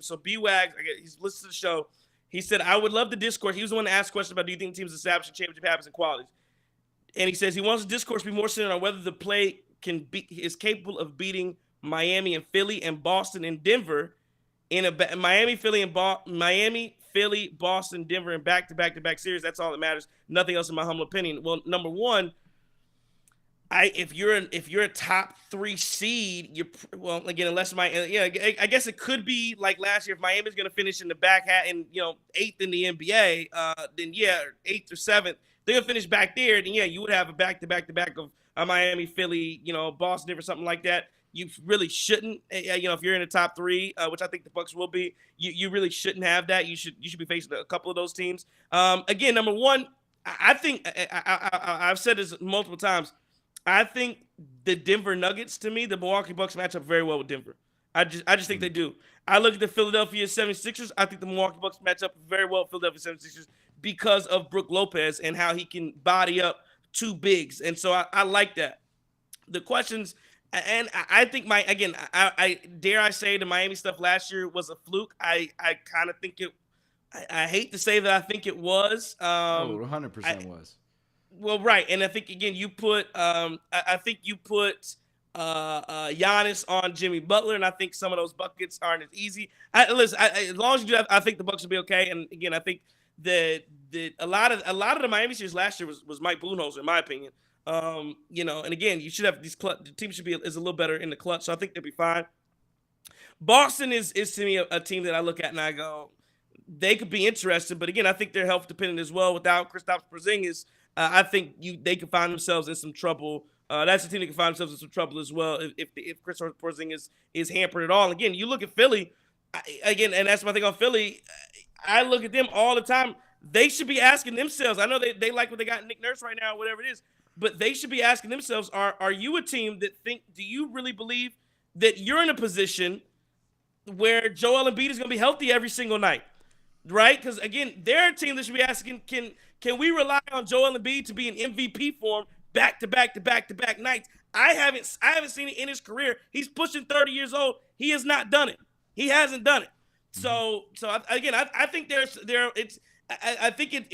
so B-Wags. He's listened to the show. He said, I would love the discourse. He was the one to ask questions about, do you think teams establishing championship habits and qualities? And he says he wants the discourse to be more centered on whether the play is capable of beating Miami and Philly and Boston and Denver in a Miami, Philly, Boston, Denver in back-to-back series. That's all that matters. Nothing else in my humble opinion. Well, number one, if you're a top 3 seed, unless I guess it could be like last year if Miami's going to finish in the back half and 8th in the NBA, then 8th or 7th they're going to finish back there. Then you would have a back of Miami, Philly, Boston, Denver, something like that. You really shouldn't, if you're in the top 3, which I think the Bucks will be. You really shouldn't have that. You should be facing a couple of those teams. Again, number one, I think I've said this multiple times. I think the Denver Nuggets, to me, the Milwaukee Bucks match up very well with Denver. I just think they do. I look at the Philadelphia 76ers. I think the Milwaukee Bucks match up very well with Philadelphia 76ers because of Brook Lopez and how he can body up 2 bigs. And so I like that. The questions, and I think I dare I say the Miami stuff last year was a fluke. I kind of think I hate to say that I think it was. 100% was. Well, right, and I think again you put Giannis on Jimmy Butler, and I think some of those buckets aren't as easy. Listen, as long as you do that, I think the Bucks will be okay. And again, I think that a lot of the Miami series last year was Mike Budenholzer, in my opinion. And again, you should have the team should be is a little better in the clutch, so I think they'll be fine. Boston is to me a team that I look at and I go, they could be interested, but again, I think they're health dependent as well. Without Kristaps Porzingis, I think they could find themselves in some trouble. That's a team that can find themselves in some trouble as well if Kristaps Porzingis is hampered at all. And again, you look at Philly, and that's my thing on Philly. I look at them all the time. They should be asking themselves. I know they like what they got in Nick Nurse right now, whatever it is. but they should be asking themselves, are you a team that do you really believe that you're in a position where Joel Embiid is going to be healthy every single night? Right? Because again, they're a team that should be asking, can we rely on Joel Embiid to be in MVP form back to back to back to back nights? I haven't seen it in his career. He's pushing 30 years old. He has not done it. He hasn't done it. So I think I think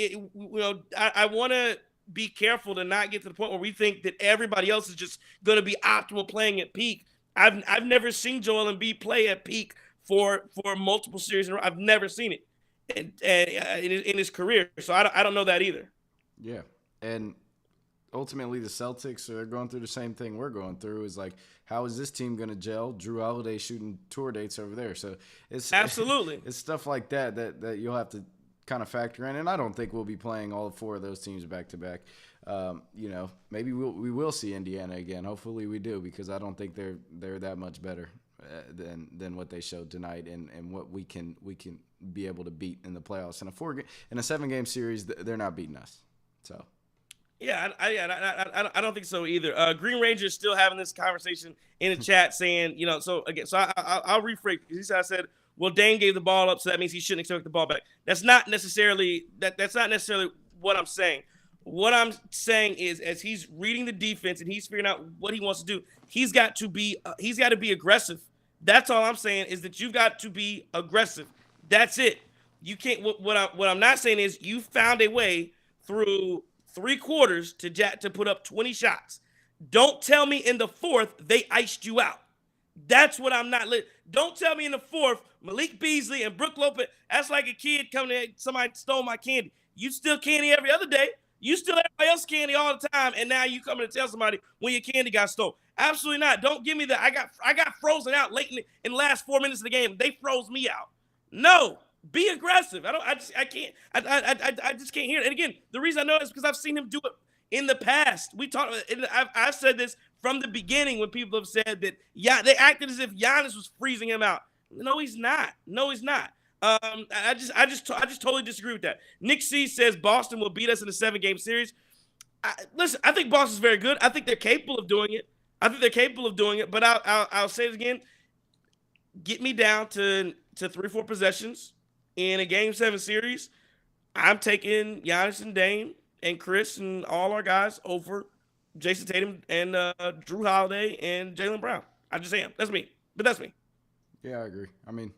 I want to be careful to not get to the point where we think that everybody else is just going to be optimal playing at peak. I've never seen Joel Embiid play at peak for multiple series in a row. I've never seen it in his career. So I don't know that either. Yeah, and ultimately the Celtics are going through the same thing we're going through. Is like, how is this team going to gel? Drew Holiday shooting tour dates over there. So it's absolutely it's stuff like that you'll have to kind of factor in. And I don't think we'll be playing all four of those teams back to back. Maybe we will see Indiana again. Hopefully we do, because I don't think they're that much better than what they showed tonight and what we can be able to beat in the playoffs. In a 7-game series, they're not beating us. So. Yeah, I don't think so either. Green Ranger is still having this conversation in the chat, saying, so I'll rephrase. He said, well, Dame gave the ball up, so that means he shouldn't expect the ball back. That's not necessarily what I'm saying. What I'm saying is, as he's reading the defense and he's figuring out what he wants to do, he's got to be aggressive. That's all I'm saying, is that you've got to be aggressive. That's it. You can't. What I'm not saying is you found a way through 3 quarters to put up 20 shots. Don't tell me in the fourth they iced you out. That's what I'm not. Don't tell me in the fourth Malik Beasley and Brook Lopez. That's like a kid coming in. Somebody stole my candy. You still candy every other day. You still everybody else candy all the time, and now you coming to tell somebody when your candy got stolen. Absolutely not. Don't give me that. I got frozen out late in the last 4 minutes of the game. They froze me out. No. Be aggressive. I just can't hear it. And again, the reason I know is because I've seen him do it in the past. I've said this from the beginning when people have said that, they acted as if Giannis was freezing him out. No, he's not. I just totally disagree with that. Nick C says Boston will beat us in a 7-game series. Listen, I think Boston's very good. I think they're capable of doing it. But I'll say it again. Get me down to 3-4 possessions in a Game 7 series. I'm taking Giannis and Dame and Chris and all our guys over Jason Tatum and Drew Holiday and Jaylen Brown. I just am. That's me. But that's me. Yeah, I agree. I mean,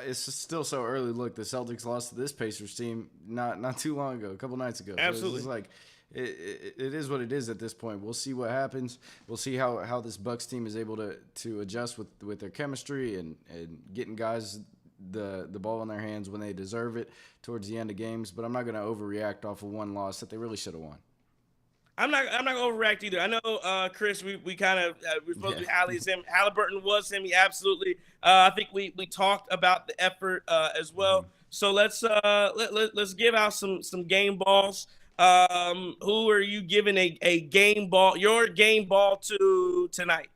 it's still so early. Look, the Celtics lost to this Pacers team not too long ago, a couple nights ago. Absolutely. So it's like it is what it is at this point. We'll see what happens. We'll see how this Bucks team is able to adjust with their chemistry and getting guys the ball in their hands when they deserve it towards the end of games. But I'm not going to overreact off of one loss that they really should have won. I'm not going to overreact either. I know, Chris, we kind of we're supposed to be Hallie's him. Halliburton was him. He absolutely. I think we talked about the effort as well. Mm-hmm. So let's give out some game balls. Who are you giving a game ball, your game ball to tonight?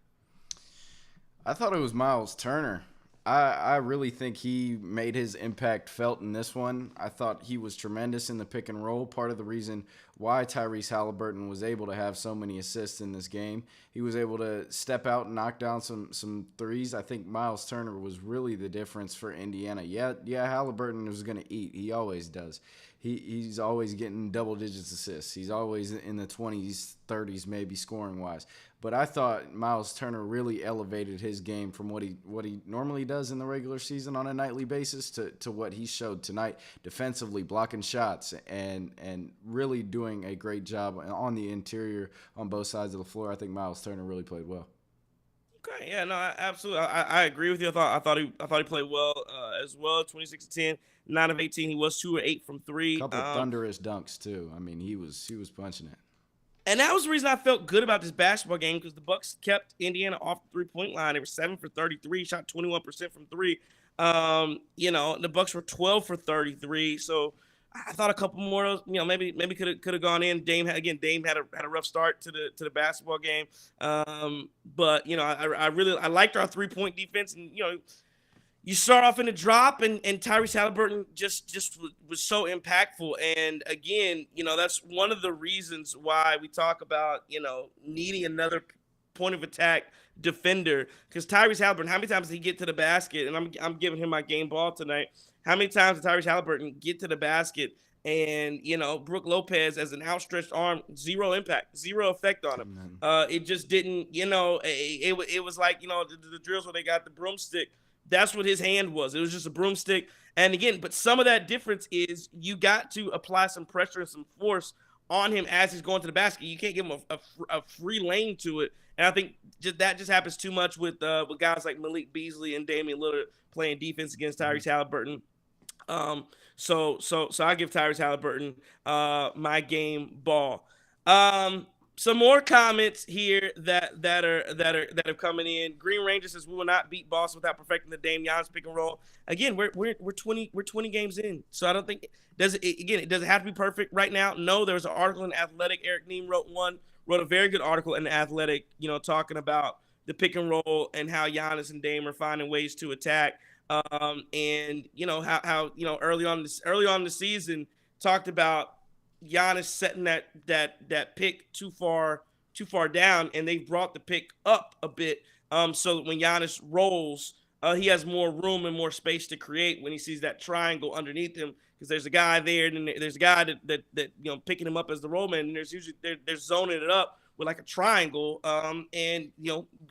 I thought it was Miles Turner. I really think he made his impact felt in this one. I thought he was tremendous in the pick and roll. Part of the reason why Tyrese Halliburton was able to have so many assists in this game. He was able to step out and knock down some threes. I think Miles Turner was really the difference for Indiana. Yeah, Halliburton was going to eat. He always does. He's always getting double digits assists. He's always in the 20s, 30s maybe scoring-wise. But I thought Miles Turner really elevated his game from what he normally does in the regular season on a nightly basis to what he showed tonight, defensively, blocking shots, and really doing a great job on the interior on both sides of the floor. I think Miles Turner really played well. Okay, yeah, no, absolutely. I agree with you. I thought he played well as well. 26-10, 9 of 18. He was 2 of 8 from 3. A couple of thunderous dunks too. I mean, he was punching it. And that was the reason I felt good about this basketball game, because the Bucks kept Indiana off the 3-point line. They were 7 for 33, shot 21% from 3. The Bucks were 12 for 33. So I thought a couple more of those, maybe could have gone in. Dame had a rough start to the basketball game. But I liked our 3-point defense, and you start off in a drop, and Tyrese Halliburton just was so impactful. And again, that's one of the reasons why we talk about needing another point of attack defender, because Tyrese Halliburton, how many times did he get to the basket? And I'm giving him my game ball tonight. How many times did Tyrese Halliburton get to the basket? And Brook Lopez as an outstretched arm, zero impact, zero effect on him. It just didn't, it was like the drills where they got the broomstick. That's what his hand was. It was just a broomstick. And again, but some of that difference is you got to apply some pressure and some force on him as he's going to the basket. You can't give him a free lane to it. And I think that just happens too much with guys like Malik Beasley and Damian Lillard playing defense against Tyrese Halliburton. So I give Tyrese Halliburton my game ball. Some more comments here that are coming in. Green Ranger says we will not beat Boston without perfecting the Dame Giannis pick and roll. Again, we're 20 games in, so I don't think it doesn't have to be perfect right now. No, there was an article in Athletic. Eric Neem wrote a very good article in the Athletic, talking about the pick and roll and how Giannis and Dame are finding ways to attack. And how early on in the season talked about Giannis setting that pick too far down, and they brought the pick up a bit, so that when Giannis rolls, he has more room and more space to create when he sees that triangle underneath him, because there's a guy there, and then there's a guy that picking him up as the roll man, and there's usually they're zoning it up with like a triangle, and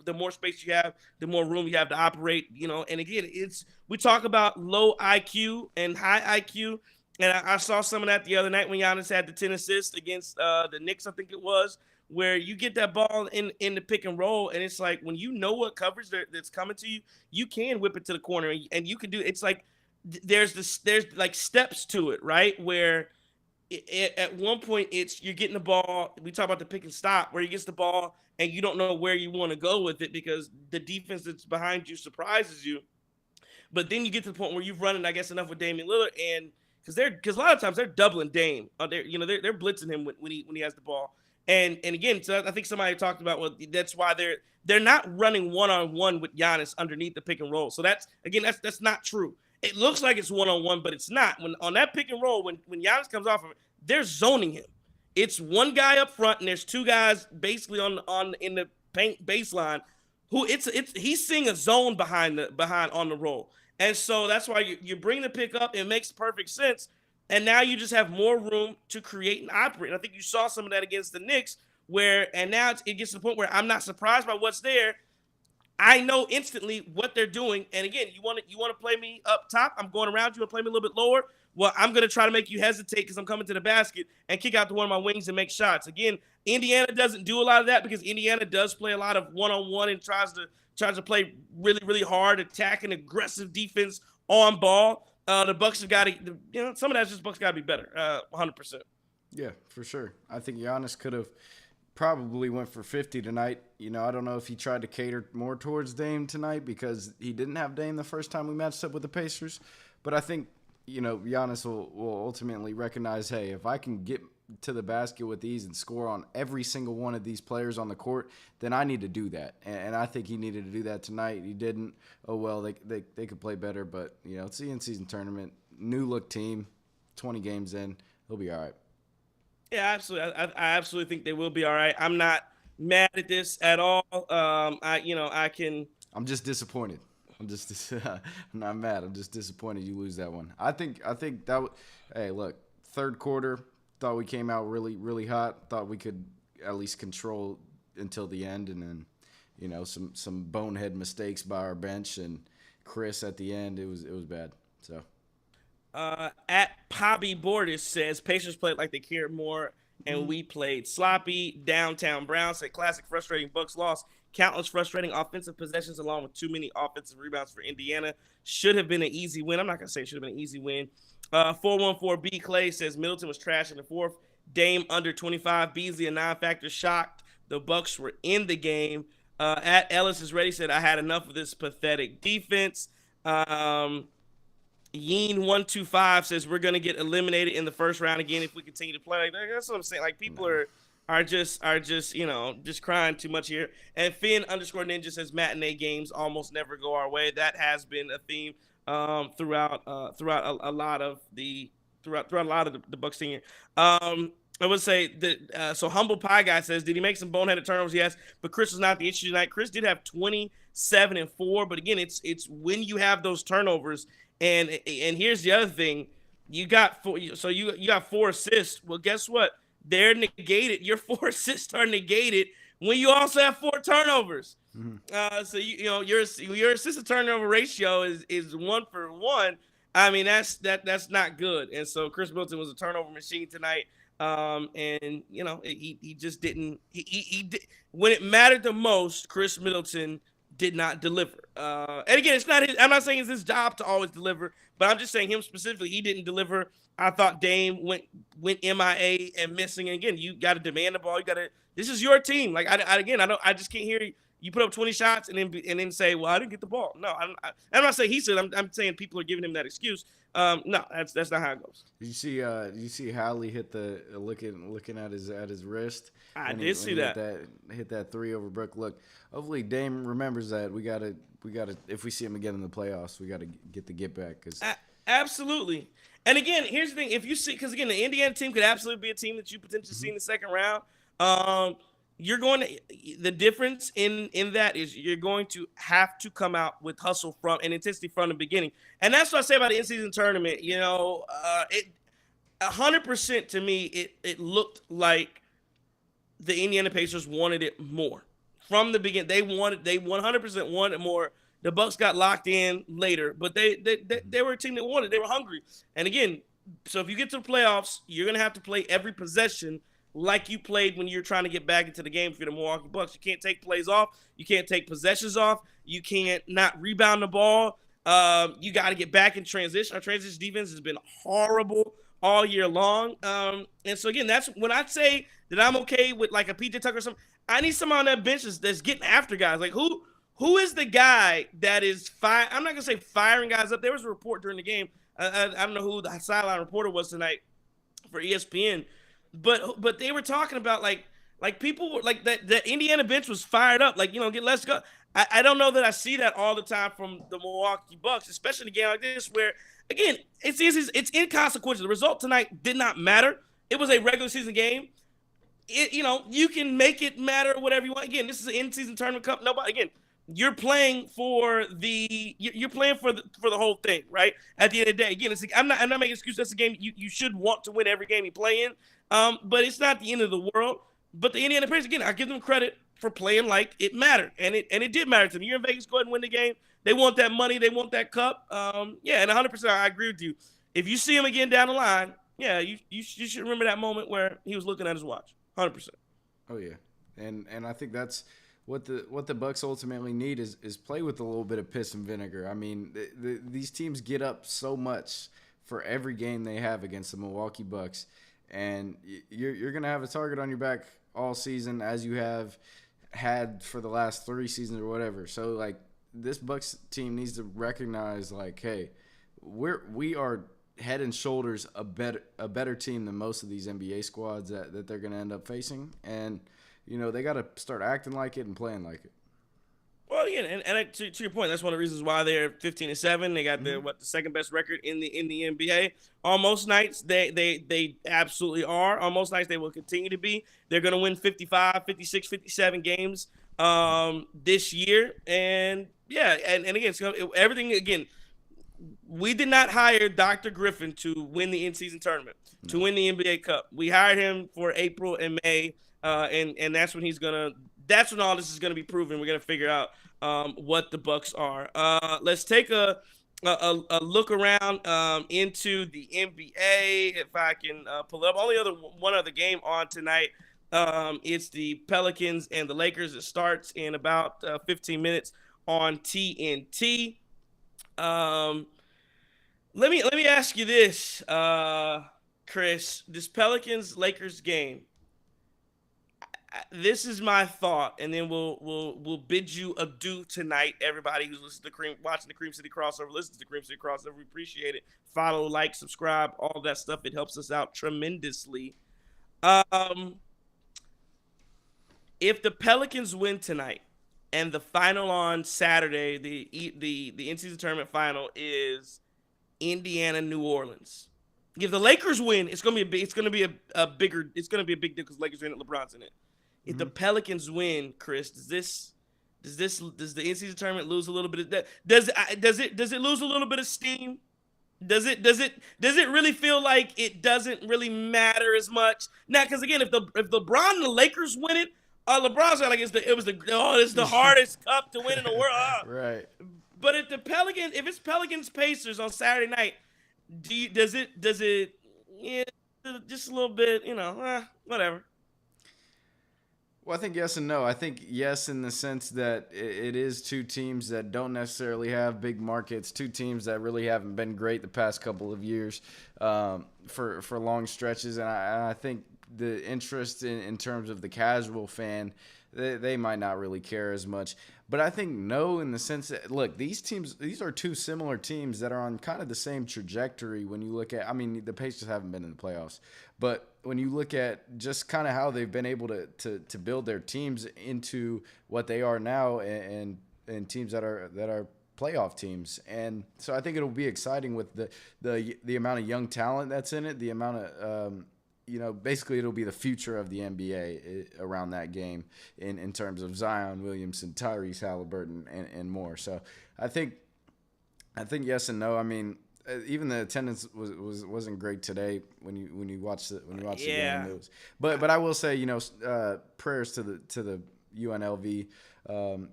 the more space you have, the more room you have to operate, and again, we talk about low IQ and high IQ. And I saw some of that the other night when Giannis had the 10 assists against the Knicks, I think it was, where you get that ball in the pick and roll, and it's like when you know what coverage that's coming to you, you can whip it to the corner, and you can do. It's like there's like steps to it, right? Where at one point you're getting the ball. We talk about the pick and stop, where he gets the ball and you don't know where you want to go with it because the defense that's behind you surprises you. But then you get to the point where you've run it, I guess, enough with Damian Lillard, and because a lot of times they're doubling Dame. They're blitzing him when he has the ball. And again, so I think somebody talked about that's why they're not running one-on-one with Giannis underneath the pick and roll. So that's not true. It looks like it's one-on-one, but it's not. When on that pick and roll, when Giannis comes off of it, they're zoning him. It's one guy up front, and there's two guys basically in the paint baseline who he's seeing a zone behind on the roll. And so that's why you bring the pick up. It makes perfect sense. And now you just have more room to create and operate. And I think you saw some of that against the Knicks and now it gets to the point where I'm not surprised by what's there. I know instantly what they're doing. And again, you want to play me up top? I'm going around you and play me a little bit lower. Well, I'm going to try to make you hesitate because I'm coming to the basket and kick out to one of my wings and make shots. Again, Indiana doesn't do a lot of that because Indiana does play a lot of one-on-one and tries to play really, really hard, attacking, aggressive defense on ball. The Bucks have got to, some of that's just Bucks got to be better, 100%. Yeah, for sure. I think Giannis could have probably went for 50 tonight. I don't know if he tried to cater more towards Dame tonight because he didn't have Dame the first time we matched up with the Pacers. But I think, Giannis will ultimately recognize, hey, if I can get to the basket with these and score on every single one of these players on the court, then I need to do that. And I think he needed to do that tonight. He didn't. Oh, well, they could play better. But, it's the in-season tournament. New-look team, 20 games in. He'll be all right. Yeah, absolutely. I absolutely think they will be all right. I'm not mad at this at all. I'm just disappointed. I'm not mad. I'm just disappointed you lose that one. I think that hey, look, third quarter, thought we came out really, really hot. Thought we could at least control until the end, and then, some bonehead mistakes by our bench and Chris at the end. It was bad. So. At Pobby Borders says Pacers played like they cared more, and we played sloppy. Downtown Brown said classic frustrating Bucks loss. Countless frustrating offensive possessions along with too many offensive rebounds for Indiana. Should have been an easy win. I'm not going to say it should have been an easy win. 414B Clay says Middleton was trash in the fourth. Dame under 25. Beasley a non-factor. Shocked the Bucks were in the game. At Ellis is ready said I had enough of this pathetic defense. Yeen125 says we're going to get eliminated in the first round again if we continue to play. That's what I'm saying. Like, people are are just just crying too much here. And Finn underscore Ninja says matinee games almost never go our way. That has been a theme throughout a lot of throughout a lot of the Bucks tenure. I would say that so humble pie guy says, did he make some boneheaded turnovers? Yes, but Chris was not the issue tonight. Chris did have 27 and 4, but again, it's when you have those turnovers. And here's the other thing: you got four, so you got 4 assists. Well, guess what? They're negated. Your 4 assists are negated when you also have 4 turnovers. So your assist to turnover ratio is 1 for 1. I mean that's not good. And so Chris Middleton was a turnover machine tonight. And he just didn't. He did when it mattered the most. Chris Middleton did not deliver. And again, it's not his. I'm not saying it's his job to always deliver, but I'm just saying him specifically. He didn't deliver. I thought Dame went MIA and missing. And again, you got to demand the ball. You got to. This is your team. Like I just can't hear you. You put up 20 shots and then say, well, I didn't get the ball. No, I'm not saying he said. I'm saying people are giving him that excuse. No, that's not how it goes. Did you see Hallie hit the looking at his wrist? I did see that. Hit that three over Brook. Look, hopefully Dame remembers that. We gotta if we see him again in the playoffs, we gotta get back because absolutely. And again, here's the thing: if you see, because again, the Indiana team could absolutely be a team that you potentially see in the second round. You're going to the difference in that is you're going to have to come out with hustle from and intensity from the beginning, and that's what I say about the in-season tournament. It 100% to me it looked like the Indiana Pacers wanted it more from the beginning. They 100% wanted more. The Bucks got locked in later, but they were a team that wanted. They were hungry, and again, so if you get to the playoffs, you're gonna have to play every possession like you played when you're trying to get back into the game for the Milwaukee Bucks. You can't take plays off. You can't take possessions off. You can't not rebound the ball. You got to get back in transition. Our transition defense has been horrible all year long. And so, again, that's when I say that I'm okay with like a PJ Tucker or something. I need someone on that bench that's getting after guys. Like, who is the guy that is I'm not going to say firing guys up. There was a report during the game. I don't know who the sideline reporter was tonight for ESPN. But they were talking about like people were like that the Indiana bench was fired up, like, let's go. I don't know that I see that all the time from the Milwaukee Bucks, especially in a game like this where, again, it's inconsequential. The result tonight did not matter. It was a regular season game. You can make it matter whatever you want. Again, this is an in-season tournament cup. Nobody, again, you're playing for the whole thing, right? At the end of the day, again, I'm not making excuses. That's a game you should want to win every game you play in. But it's not the end of the world. But the Indiana Pacers, again, I give them credit for playing like it mattered, and it did matter to them. You're in Vegas, go ahead and win the game. They want that money, they want that cup. And 100%, I agree with you. If you see him again down the line, yeah, you should remember that moment where he was looking at his watch. 100%. Oh yeah, and I think that's what the Bucks ultimately need is play with a little bit of piss and vinegar. I mean, these teams get up so much for every game they have against the Milwaukee Bucks. And you're going to have a target on your back all season as you have had for the last 3 seasons or whatever. So, like, this Bucks team needs to recognize, like, hey, we are head and shoulders a better team than most of these NBA squads that they're going to end up facing. And, they got to start acting like it and playing like it. Well, again, and to your point, that's one of the reasons why they're 15-7. They got the second best record in the NBA. On most nights, they absolutely are. On most nights, they will continue to be. They're going to win 55, 56, 57 games this year. And yeah, and again, everything again. We did not hire Dr. Griffin to win the in-season tournament, to win the NBA Cup. We hired him for April and May, and that's when that's when all this is going to be proven. We're going to figure out what the Bucks are. Let's take a look around into the NBA. If I can pull up one other game on tonight. It's the Pelicans and the Lakers. It starts in about 15 minutes on TNT. Let me ask you this, Chris. This Pelicans-Lakers game. This is my thought, and then we'll bid you adieu tonight. Everybody who's watching the Cream City Crossover, listen to the Cream City Crossover. We appreciate it. Follow, like, subscribe, all that stuff. It helps us out tremendously. If the Pelicans win tonight, and the final on Saturday, the in-season tournament final is Indiana New Orleans. If the Lakers win, it's gonna be a bigger it's gonna be a big deal because Lakers are in it, LeBron's in it. If the Mm-hmm. Pelicans win, Chris, does the in-season tournament lose a little bit of that? Does it lose a little bit of steam? Does it really feel like it doesn't really matter as much now? Because again, if LeBron and the Lakers win it, LeBron's like it's the hardest cup to win in the world. Right. But if it's Pelicans Pacers on Saturday night, does it yeah, just a little bit, whatever. Well, I think yes and no. I think yes in the sense that it is two teams that don't necessarily have big markets, two teams that really haven't been great the past couple of years for long stretches, and I think the interest in terms of the casual fan, they might not really care as much. But I think no in the sense that, look, these are two similar teams that are on kind of the same trajectory when you look at, I mean, the Pacers haven't been in the playoffs, but when you look at just kind of how they've been able to build their teams into what they are now and teams that are playoff teams. And so I think it'll be exciting with the amount of young talent that's in it, the amount of basically it'll be the future of the NBA around that game in terms of Zion Williamson, Tyrese Halliburton, and more. So I think yes and no. I mean, even the attendance wasn't great today when you watch the Yeah. game. But I will say, prayers to the UNLV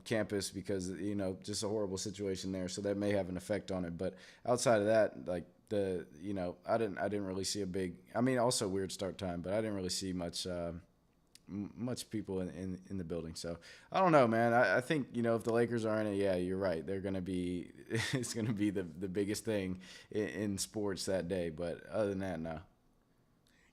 campus because just a horrible situation there. So that may have an effect on it. But outside of that, like I didn't really see a big. I mean, also weird start time, but I didn't really see much people in the building. So I don't know, man. I think if the Lakers are in it, yeah, you're right. They're gonna be it's gonna be the biggest thing in sports that day. But other than that, no.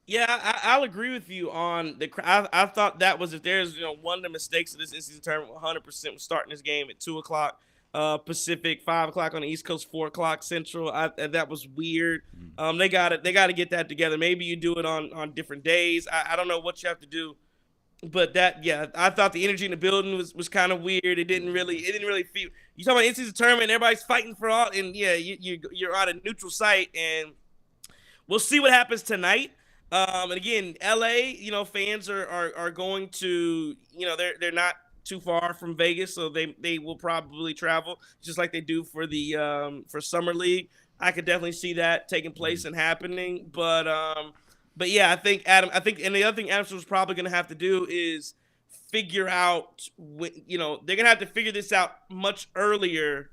Yeah, I'll agree with you on the. I thought that was if there's one of the mistakes of this in-season tournament, 100% was starting this game at 2 o'clock Pacific, 5 o'clock on the East Coast, 4 o'clock Central. That was weird. They got it. They got to get that together. Maybe you do it on different days. I don't know what you have to do, but I thought the energy in the building was kind of weird. It didn't really feel. You talking about in-season tournament, everybody's fighting for all, and yeah, you're on a neutral site, and we'll see what happens tonight. And again, LA, fans are going to, they're not too far from Vegas, so they will probably travel just like they do for the for summer league. I could definitely see that taking place and happening, but yeah, I think, and the other thing Adams was probably going to have to do is figure out, they're going to have to figure this out much earlier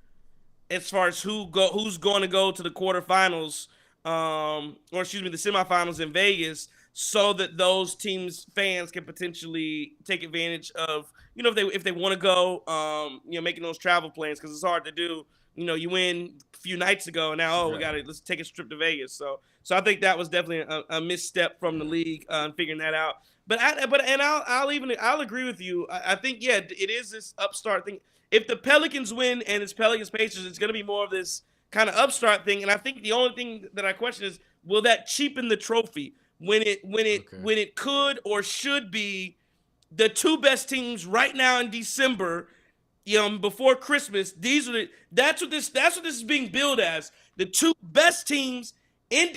as far as who's going to go to the quarterfinals, or excuse me, the semifinals in Vegas, so that those teams fans can potentially take advantage of, if they want to go, making those travel plans because it's hard to do. You win a few nights ago, and now Right. let's take a trip to Vegas. So I think that was definitely a misstep from the league in figuring that out. I'll agree with you. I think it is this upstart thing. If the Pelicans win and it's Pelicans Pacers, it's going to be more of this kind of upstart thing. And I think the only thing that I question is, will that cheapen the trophy when Okay. it could or should be the two best teams right now in December, before Christmas. That's what this is being billed as. The two best teams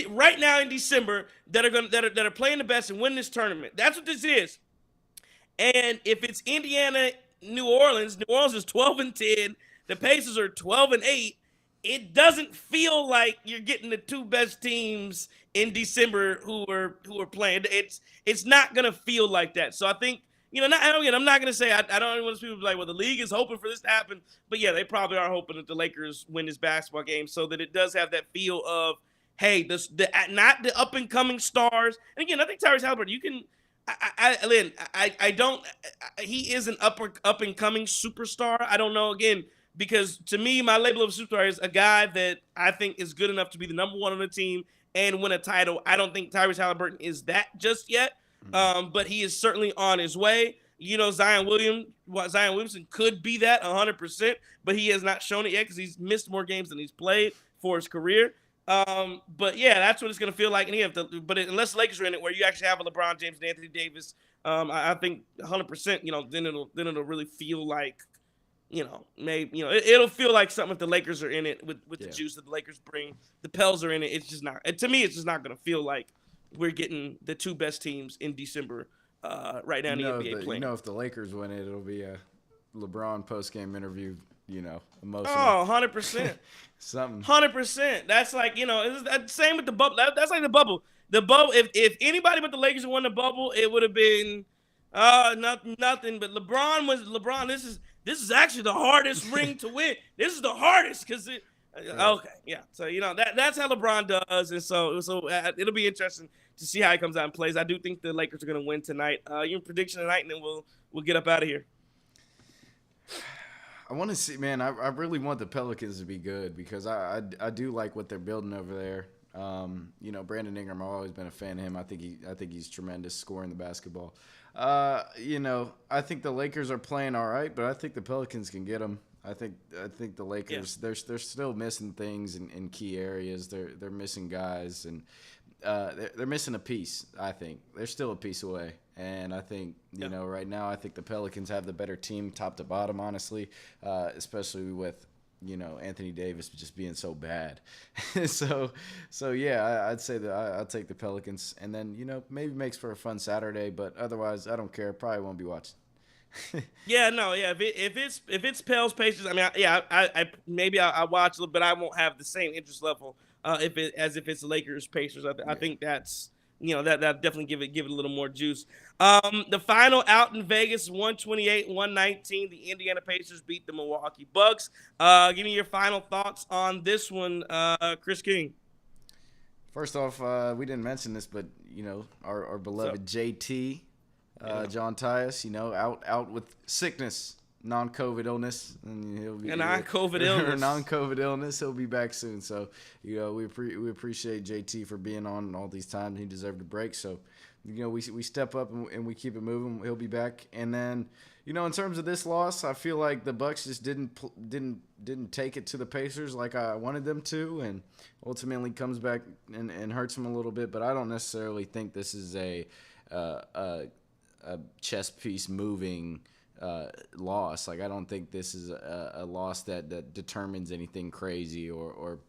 right now in December that are playing the best and winning this tournament. That's what this is. And if it's Indiana, New Orleans is 12-10. The Pacers are 12-8. It doesn't feel like you're getting the two best teams in December who are playing. It's not gonna feel like that. So I think again, I'm not gonna say I don't want people to be like, well, the league is hoping for this to happen, but yeah, they probably are hoping that the Lakers win this basketball game so that it does have that feel of, hey, not the up and coming stars. And again, I think Tyrese Halliburton, you can. Lynn, I don't. He is an up and coming superstar. I don't know, again, because to me, my label of superstar is a guy that I think is good enough to be the number one on the team and win a title. I don't think Tyrese Halliburton is that just yet, but he is certainly on his way. Zion Williamson could be that 100%, but he has not shown it yet because he's missed more games than he's played for his career. But yeah, that's what it's going to feel like. And but unless Lakers are in it, where you actually have a LeBron James and Anthony Davis, I think 100%. Then it'll really feel like, maybe it'll feel like something if the Lakers are in it with the Yeah. juice that the Lakers bring. The Pels are in it. It's just not. To me, it's just not going to feel like we're getting the two best teams in December right now in the NBA playing. If the Lakers win it, it'll be a LeBron post game interview. Emotional. Oh, 100%. Something. 100%. That's like, it's same with the bubble. That's like the bubble. The bubble. If anybody but the Lakers won the bubble, it would have been nothing. But LeBron. This is actually the hardest ring to win. This is the hardest because it. Okay, yeah. So that's how LeBron does, and so it'll be interesting to see how he comes out and plays. I do think the Lakers are going to win tonight. Your prediction tonight, and then we'll get up out of here. I want to see, man. I really want the Pelicans to be good because I do like what they're building over there. Brandon Ingram. I've always been a fan of him. I think he's tremendous scoring the basketball. I think the Lakers are playing all right, but I think the Pelicans can get them. I think the Lakers they're still missing things in key areas. They're missing guys and they're missing a piece. I think they're still a piece away. And I think, right now, I think the Pelicans have the better team top to bottom, honestly, especially with, Anthony Davis just being so bad. so yeah, I'd say that I'll take the Pelicans. And then, maybe makes for a fun Saturday. But otherwise, I don't care. Probably won't be watching. If it's Pels Pacers, I mean, I maybe I watch a little, but I won't have the same interest level if it's Lakers Pacers. I think that's that definitely give it a little more juice. The final out in Vegas, 128-119. The Indiana Pacers beat the Milwaukee Bucks. Give me your final thoughts on this one, Chris King. First off, we didn't mention this, but our beloved JT. John Tyus, out with sickness, non-COVID illness, and he'll be non-COVID illness. Or non-COVID illness. He'll be back soon. So, we appreciate JT for being on all these times. He deserved a break. So, we step up and we keep it moving. He'll be back. And then, in terms of this loss, I feel like the Bucks just didn't take it to the Pacers like I wanted them to, and ultimately comes back and hurts them a little bit. But I don't necessarily think this is a chess piece moving loss. Like, I don't think this is a loss that determines anything crazy or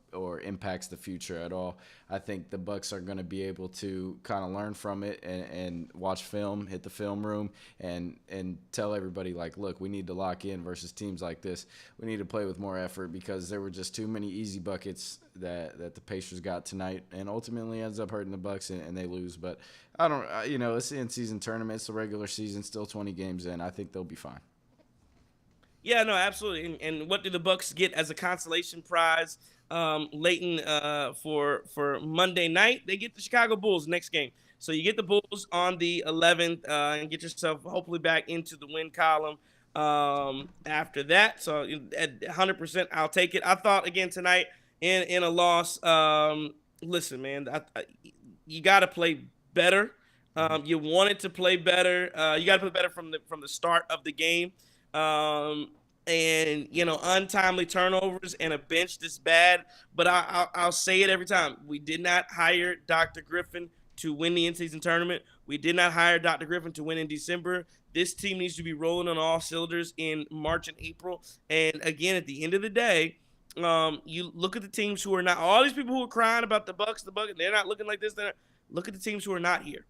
impacts the future at all. I think the Bucks are going to be able to kind of learn from it and watch film, hit the film room, and tell everybody, like, look, we need to lock in versus teams like this. We need to play with more effort because there were just too many easy buckets that the Pacers got tonight, and ultimately ends up hurting the Bucks and they lose. But I don't, it's the in-season tournament, it's the regular season, still 20 games in. I think they'll be fine. Yeah, no, absolutely. And what do the Bucks get as a consolation prize? Late for Monday night, they get the Chicago Bulls next game. So you get the Bulls on the 11th and get yourself hopefully back into the win column after that. So at 100%, I'll take it. I thought again tonight in a loss. Listen, man, you got to play better. You wanted to play better. You got to play better from the start of the game. And untimely turnovers and a bench this bad. But I'll say it every time. We did not hire Dr. Griffin to win the in-season tournament. We did not hire Dr. Griffin to win in December. This team needs to be rolling on all cylinders in March and April. And again, at the end of the day, you look at the teams who are not, all these people who are crying about the Bucks, they're not looking like this. Look at the teams who are not here.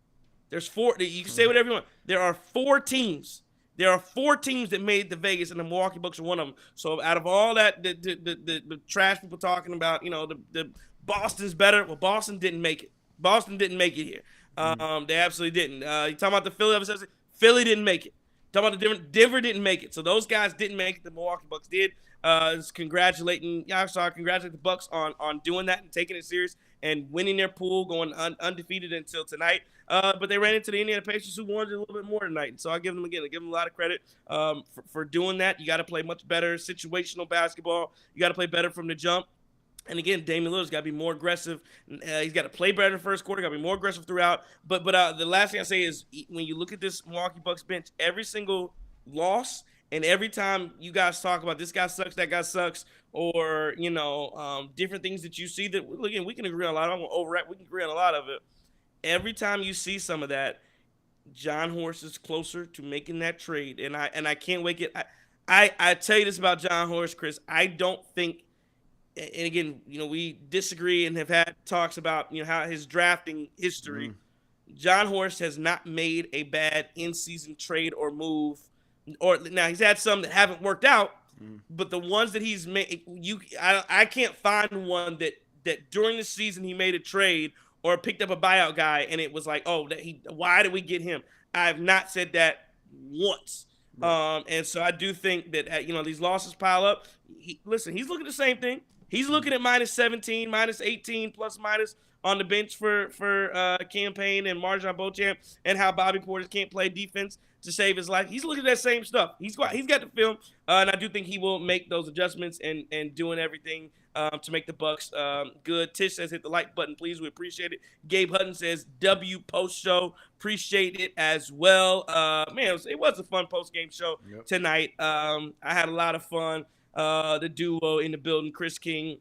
There's four. You can say whatever you want. There are four teams. There are four teams that made the Vegas, and the Milwaukee Bucks are one of them. So out of all that, the trash people talking about, the Boston's better. Well, Boston didn't make it. Boston didn't make it here. They absolutely didn't. You talking about the Philly didn't make it. Talking about the Denver didn't make it. So those guys didn't make it. The Milwaukee Bucks did. Congratulate the Bucks on doing that and taking it serious and winning their pool, going undefeated until tonight. But they ran into the Indiana Pacers, who wanted a little bit more tonight. So I give them a lot of credit for doing that. You got to play much better situational basketball. You got to play better from the jump. And again, Damian Lillard's got to be more aggressive. He's got to play better in the first quarter. Got to be more aggressive throughout. But the last thing I say is when you look at this Milwaukee Bucks bench, every single loss and every time you guys talk about this guy sucks, that guy sucks, or different things that you see that again we can agree on a lot. I don't want to overreact. We can agree on a lot of it. Every time you see some of that, John Horst is closer to making that trade, and I can't wait it. I tell you this about John Horst, Chris. I don't think, and again, we disagree and have had talks about how his drafting history. John Horst has not made a bad in-season trade or move, or now he's had some that haven't worked out, but the ones that he's made, I can't find one that during the season he made a trade or picked up a buyout guy and it was like, oh, why did we get him? I have not said that once. And so I do think that these losses pile up. Listen, he's looking at the same thing. He's looking at minus 17, minus 18, plus minus on the bench for Campaign and Marjon Beauchamp, and how Bobby Portis can't play defense to save his life. He's looking at that same stuff. He's got the film, and I do think he will make those adjustments and doing everything to make the Bucks good. Tish says hit the like button, please. We appreciate it. Gabe Hutton says W post show. Appreciate it as well. Man, it was a fun post game show tonight. I had a lot of fun. The duo in the building, Chris King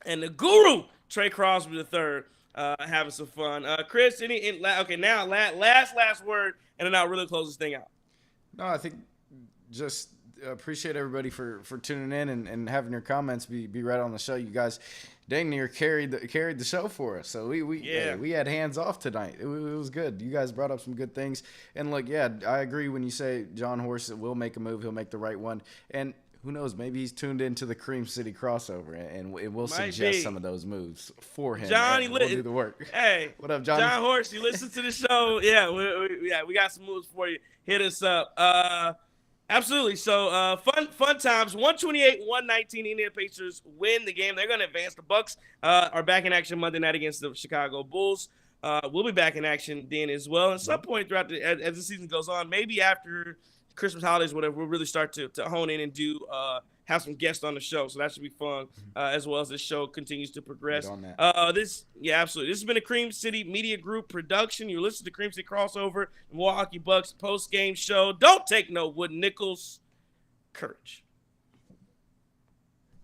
and the Guru Trey Crosby III, having some fun. Chris, okay, now last word, and then I'll really close this thing out. No, I think just appreciate everybody for tuning in and having your comments be right on the show. You guys dang near carried the show for us. So we had hands off tonight. It was good. You guys brought up some good things. And look, I agree when you say John Horst will make a move. He'll make the right one. And who knows? Maybe he's tuned into the Cream City crossover, and we'll suggest some of those moves for him. Johnny, we'll do the work. Hey, what up, Johnny? John Horst, you listen to the show? Yeah, we got some moves for you. Hit us up. Absolutely. So fun times. 128-119. Indiana Pacers win the game. They're going to advance. The Bucks are back in action Monday night against the Chicago Bulls. We'll be back in action then as well. At some point throughout as the season goes on, maybe after Christmas holidays, whatever, we'll really start to hone in and do have some guests on the show. So that should be fun, as well as the show continues to progress. Absolutely. This has been a Cream City Media Group production. You listen to Cream City Crossover, Milwaukee Bucks post-game show. Don't take no wooden nickels. Courage.